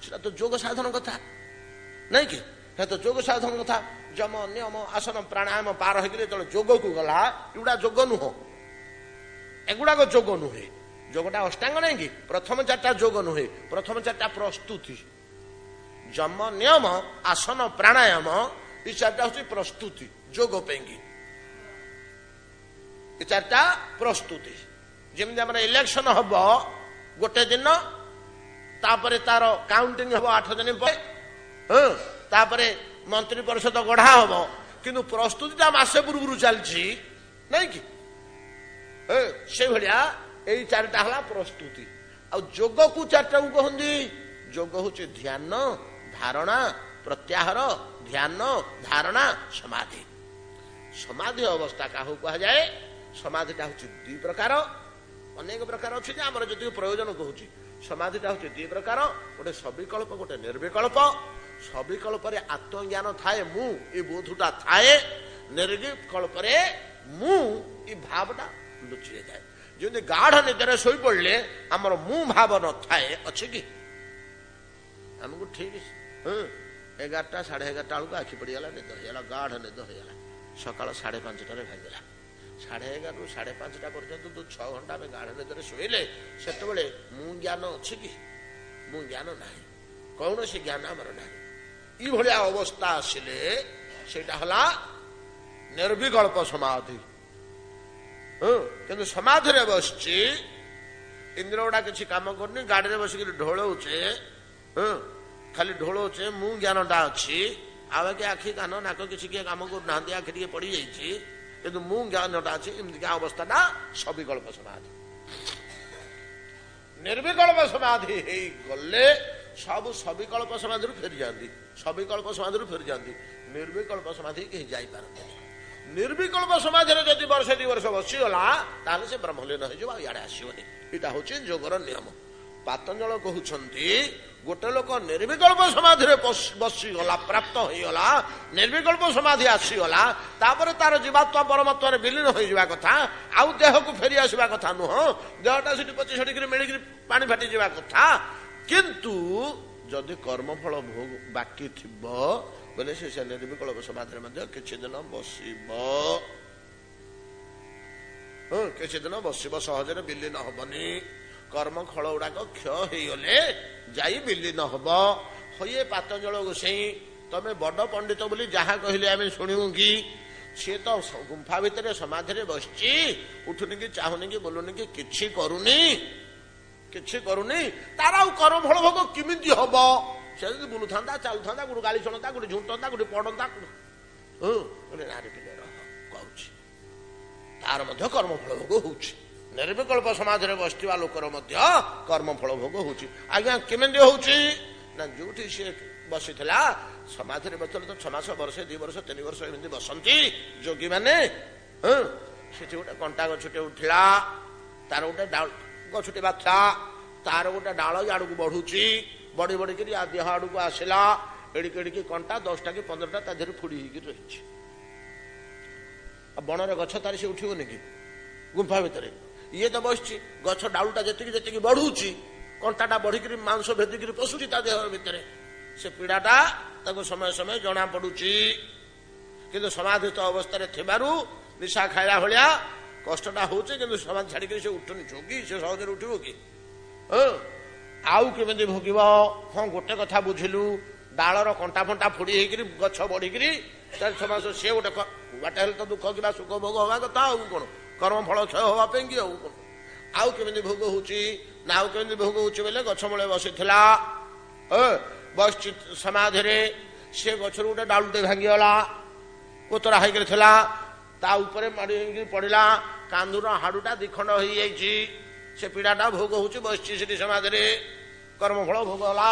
से तो योग साधन कथा नहीं कि तो योग साधन कथा जम नियम आसन प्राणायाम पार होकर जो योग को गला एगुड़ा योग नुह एगुड़ाक योग नुहे योगटा अष्टांग नहीं कि प्रथम 4टा योग नुहे प्रथम 4टा प्रस्तुति जम नियम आसन प्राणायाम ये 4टा हूँ प्रस्तुति योग पेंगी ये 4टा प्रस्तुति जमी आम इलेक्शन हम गोटे दिन तापर तार काउंटिंग हम 8 दिन पर तापर मंत्री परिषद गढ़ा हम किंतु प्रस्तुति मासे पूर्व चलती नहीं कि से भाया यही 4टा है प्रस्तुति आोग को 4टा को कहती योग हूँ ध्यान धारणा प्रत्याहार ध्यान धारणा समाधि समाधि अवस्था क्या कह जाए समाधिटा हूँ 2 प्रकार अनेक प्रकार अच्छे आमर जी प्रयोजन कहूँ समाधिटा हूँ 2 प्रकार गोटे सविकल्प गोटे निर्विकल्प सविकल्प आत्मज्ञान थाए मु ये बोधटा थाए निर्विकल्प मु ये भावटा लुचि जाए जमी गाढ़ निद्रा शोई पड़े आमर मु भाव न थाए अच्छे कि आमको ठीक 11टा 11:30 बेलू आखि पड़गला निद होगा गाढ़ निद होगा सका 5:30 भागला 11:30 ରୁ 5:30 पर्यंत तो 6 घंटा में गाढ़ निद्रा शोले से मु ज्ञान अच्छे कि मु ज्ञान ना कौन से ज्ञान आमर ना ये अवस्था आसिले सेटा हला निर्विकल्प समाधि किंतु समाधि रे बसची इंद्र गुड़ा किसी काम करनी गाड़ी में बसिक ढोलौचे खाली ढोलौचे मु ज्ञानटा अच्छी आवे के आखि कान नाक किसी के काम करना आखि टे पड़ जाइए किंतु मु ज्ञानटा अच्छी एमती अवस्था सविकल्प समाधि निर्विकल्प समाधि गले सब सविकल्प समाधि फेरी जाती सविकल्प समाधि फेरी जाती निर्विकल्प समाधि कहीं जापारते निर्विकल्प समाधि जब वर्ष 2 वर्ष बसीगला ताले से ब्रह्मलीन हो इे आसबनी यहाँ हूँ योगर नियम पातंजल कहते गोटे लोक निर्विकल्प समाधि बसीगला प्राप्त होगला निर्विकल्प समाधि आसीगला तापर तार जीवात्मा परमात्मा विलीन हो कथा आउ देह को फेरी आसवा कथा नुह देहटा से 25 डिग्री मिलिक पानी फाटी जावा कथा किंतु जदि कर्मफल भोग बाकी थिब बोले से निर्विकल्प समाधि किसी दिन बसब सहजरे विलीन हबनी कर्म फल गुड़ाक क्षय होगले जाई विलीन हम ये पातंजल गोसाई तमें बड़ पंडित बोली जहाँ कहले आम शुणु कि सी तो गुंफा भितर समाधि बसची उठुनी कि चाहूनी कि बोलुनी कि किछि करूनी କିଛି କରୁନି, ତାର ଆଉ କର୍ମଫଳ ଭୋଗ କେମିତି ହବ? ସେ ଯଦି ବୁଲୁଥାନ୍ତା, ଚାଲୁଥାନ୍ତା, ଗୋଟେ ଗାଳି ଶୁଣନ୍ତା, ଗୋଟେ ଝୁଣ୍ଟନ୍ତା, ଗୋଟେ ପଡନ୍ତା, ଗୋଟେ ନାରୀ ପିଲା କହୁଛି, ତାର ମଧ୍ୟ କର୍ମଫଳ ଭୋଗ ହଉଛି। ନିର୍ବିକଳ୍ପ ସମାଜରେ ବସିଥିବା ଲୋକର ମଧ୍ୟ କର୍ମଫଳ ଭୋଗ ହଉଛି। ଆଜ୍ଞା କେମିତି ହଉଛି ନା, ଯୋଉଠି ସିଏ ବସିଥିଲା ସମାଧିରେ ବସିଥିଲେ ତ 6 ମାସ, ବର୍ଷେ, 2 ବର୍ଷ, 3 ବର୍ଷ ଏମିତି ବସନ୍ତି ଯୋଗୀ ମାନେ। ସେଠି ଗୋଟେ କଣ୍ଟା ଗଛଟେ ଉଠିଲା, ତାର ଗୋଟେ ଗଛଟେ ବାଥିଲା, ତାର ଗୋଟେ ଡାଳ ଆଡକୁ ବଢୁଛି, ବଢି ବଢିକିରି ଦେହ ଆଡକୁ ଆସିଲା, ଏଡିକି ଏଡିକି କଣ୍ଟା 10ଟା କି 15ଟା ତା ଦେହରେ ଫୁଡି ହେଇକି ରହିଛି। ଆଉ ବଣରେ ଗଛ ତାର ସେ ଉଠିବନି କି ଗୁମ୍ଫା ଭିତରେ? ଇଏ ତ ବସିଛି, ଗଛ ଡାଳୁଟା ଯେତିକି ଯେତିକି ବଢୁଛି, କଣ୍ଟାଟା ବଢିକିରି ମାଂସ ଭେଦିକିରି ପଶୁଛି ତା ଦେହ ଭିତରେ, ସେ ପୀଡାଟା ତାକୁ ସମୟ ସମୟ ଜଣା ପଡୁଛି। କିନ୍ତୁ ସମାଧିସ୍ଥ ଅବସ୍ଥାରେ ଥିବାରୁ ନିଶା ଖାଇଲା ଭଳିଆ କଷ୍ଟଟା ହଉଛି, କିନ୍ତୁ ସମାଧି ଛାଡିକିରି ସେ ଉଠୁନି। ଯୋଗୀ ସେ ସହଜରେ ଉଠିବ କି? ଆଉ କେମିତି ଭୋଗିବ? ହଁ ଗୋଟେ କଥା ବୁଝିଲୁ, ଡାଳର କଣ୍ଟା ଫଣ୍ଟା ଫୋଡି ହେଇକିରି ଗଛ ବଢିକିରି 4-6 ମାସ ସିଏ ଗୋଟେ ବାଟ ହେଲେ ତ ଦୁଃଖ କିମ୍ବା ସୁଖ ଭୋଗ ହବା କଥା। ଆଉ କଣ କର୍ମଫଳ କ୍ଷୟ ହବା ପାଇଁ କି? ଆଉ କଣ ଆଉ କେମିତି ଭୋଗ ହଉଛି ନା? ଆଉ କେମିତି ଭୋଗ ହଉଛି ବୋଲେ, ଗଛ ମୂଳେ ବସିଥିଲା, ବସିଛି ସମାଧିରେ, ସେ ଗଛରୁ ଗୋଟେ ଡାଳୁଟେ ଭାଙ୍ଗିଗଲା, କୋତରା ହେଇକିରି ଥିଲା, ତା ଉପରେ ମାଡି ହେଇକି ପଡିଲା, କାନ୍ଧୁର ହାଡୁଟା 2 ଖଣ୍ଡ ହେଇଯାଇଛି, ସେ ପୀଡାଟା ଭୋଗ ହଉଛି, ବସିଛି ସେଠି ସମାଧିରେ, କର୍ମଫଳ ଭୋଗ ହେଲା।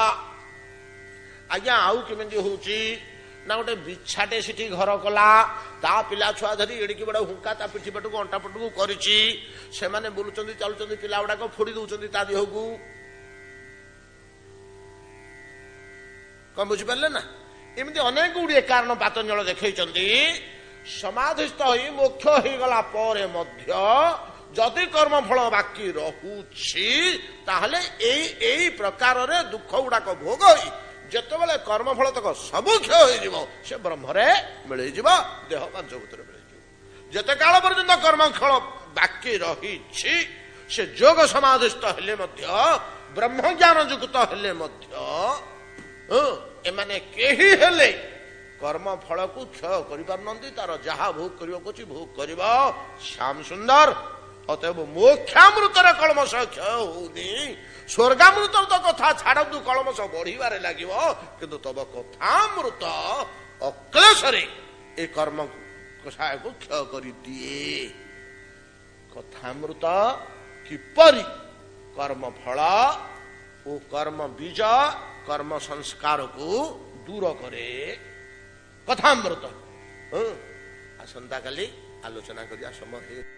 ଆଜ୍ଞା ଆଉ କେମିତି ହଉଛି ନା, ଗୋଟେ ବିଛାଟେ ସେଠି ଘର କଲା, ତା ପିଲା ଛୁଆ ଧରି ଏଡିକି ବଡ ହୁଙ୍କା ତା ପିଠି ପଟକୁ ଅଣ୍ଟା ପଟକୁ କରିଛି, ସେମାନେ ବୁଲୁଛନ୍ତି ଚାଲୁଛନ୍ତି, ପିଲା ଗୁଡାକ ଫୋଡି ଦଉଛନ୍ତି ତା ଦେହକୁ। କଣ ବୁଝିପାରିଲେ ନା? ଏମିତି ଅନେକ ଗୁଡିଏ କାରଣ ପାତଞ୍ଜଳ ଦେଖେଇଛନ୍ତି। ସମାଧିସ୍ଥ ହୋଇ ମୋକ୍ଷ ହେଇଗଲା ପରେ ମଧ୍ୟ ଯଦି କର୍ମଫଳ ବାକି ରହୁଛି, ତାହେଲେ ଏଇ ପ୍ରକାରରେ ଦୁଃଖ ଗୁଡାକ ଭୋଗ ହୋଇ ଯେତେବେଳେ କର୍ମଫଳ ତକ ସବୁ କ୍ଷୟ ହେଇଯିବ, ସେ ବ୍ରହ୍ମରେ ମିଳିଯିବ, ଦେହ ପଞ୍ଚଭୂତରେ ମିଳିଯିବ। ଯେତେ କାଳ ପର୍ଯ୍ୟନ୍ତ କର୍ମଫଳ ବାକି ରହିଛି, ସେ ଯୋଗ ସମାଧିସ୍ଥ ହେଲେ ମଧ୍ୟ, ବ୍ରହ୍ମଜ୍ଞାନ ଯୁକ୍ତ ହେଲେ ମଧ୍ୟ, ଏମାନେ କେହି ହେଲେ କର୍ମଫଳକୁ କ୍ଷୟ କରିପାରୁନାହାନ୍ତି। ତାର ଯାହା ଭୋଗ କରିବାକୁ ଅଛି ଭୋଗ କରିବ, ଶ୍ୟାମ ସୁନ୍ଦର। ଅତଏବ ମୋକ୍ଷାମୃତର କଳମସ କ୍ଷୟ ହଉନି, ସ୍ୱର୍ଗାମୃତର ତ କଥା ଛାଡନ୍ତୁ, କଳମସ ବଢିବାରେ ଲାଗିବ, କିନ୍ତୁ ତବ କଥାମୃତ ଅକ୍ଲେଶରେ ଏ କର୍ମ କଷାୟକୁ କ୍ଷୟ କରିଦିଏ। କଥାମୃତ କିପରି କର୍ମଫଳ ଓ କର୍ମ ବୀଜ, କର୍ମ ସଂସ୍କାରକୁ ଦୂର କରେ, କଥାମୃତ। ଆସନ୍ତା କାଲି ଆଲୋଚନା କରିବା ସମୟ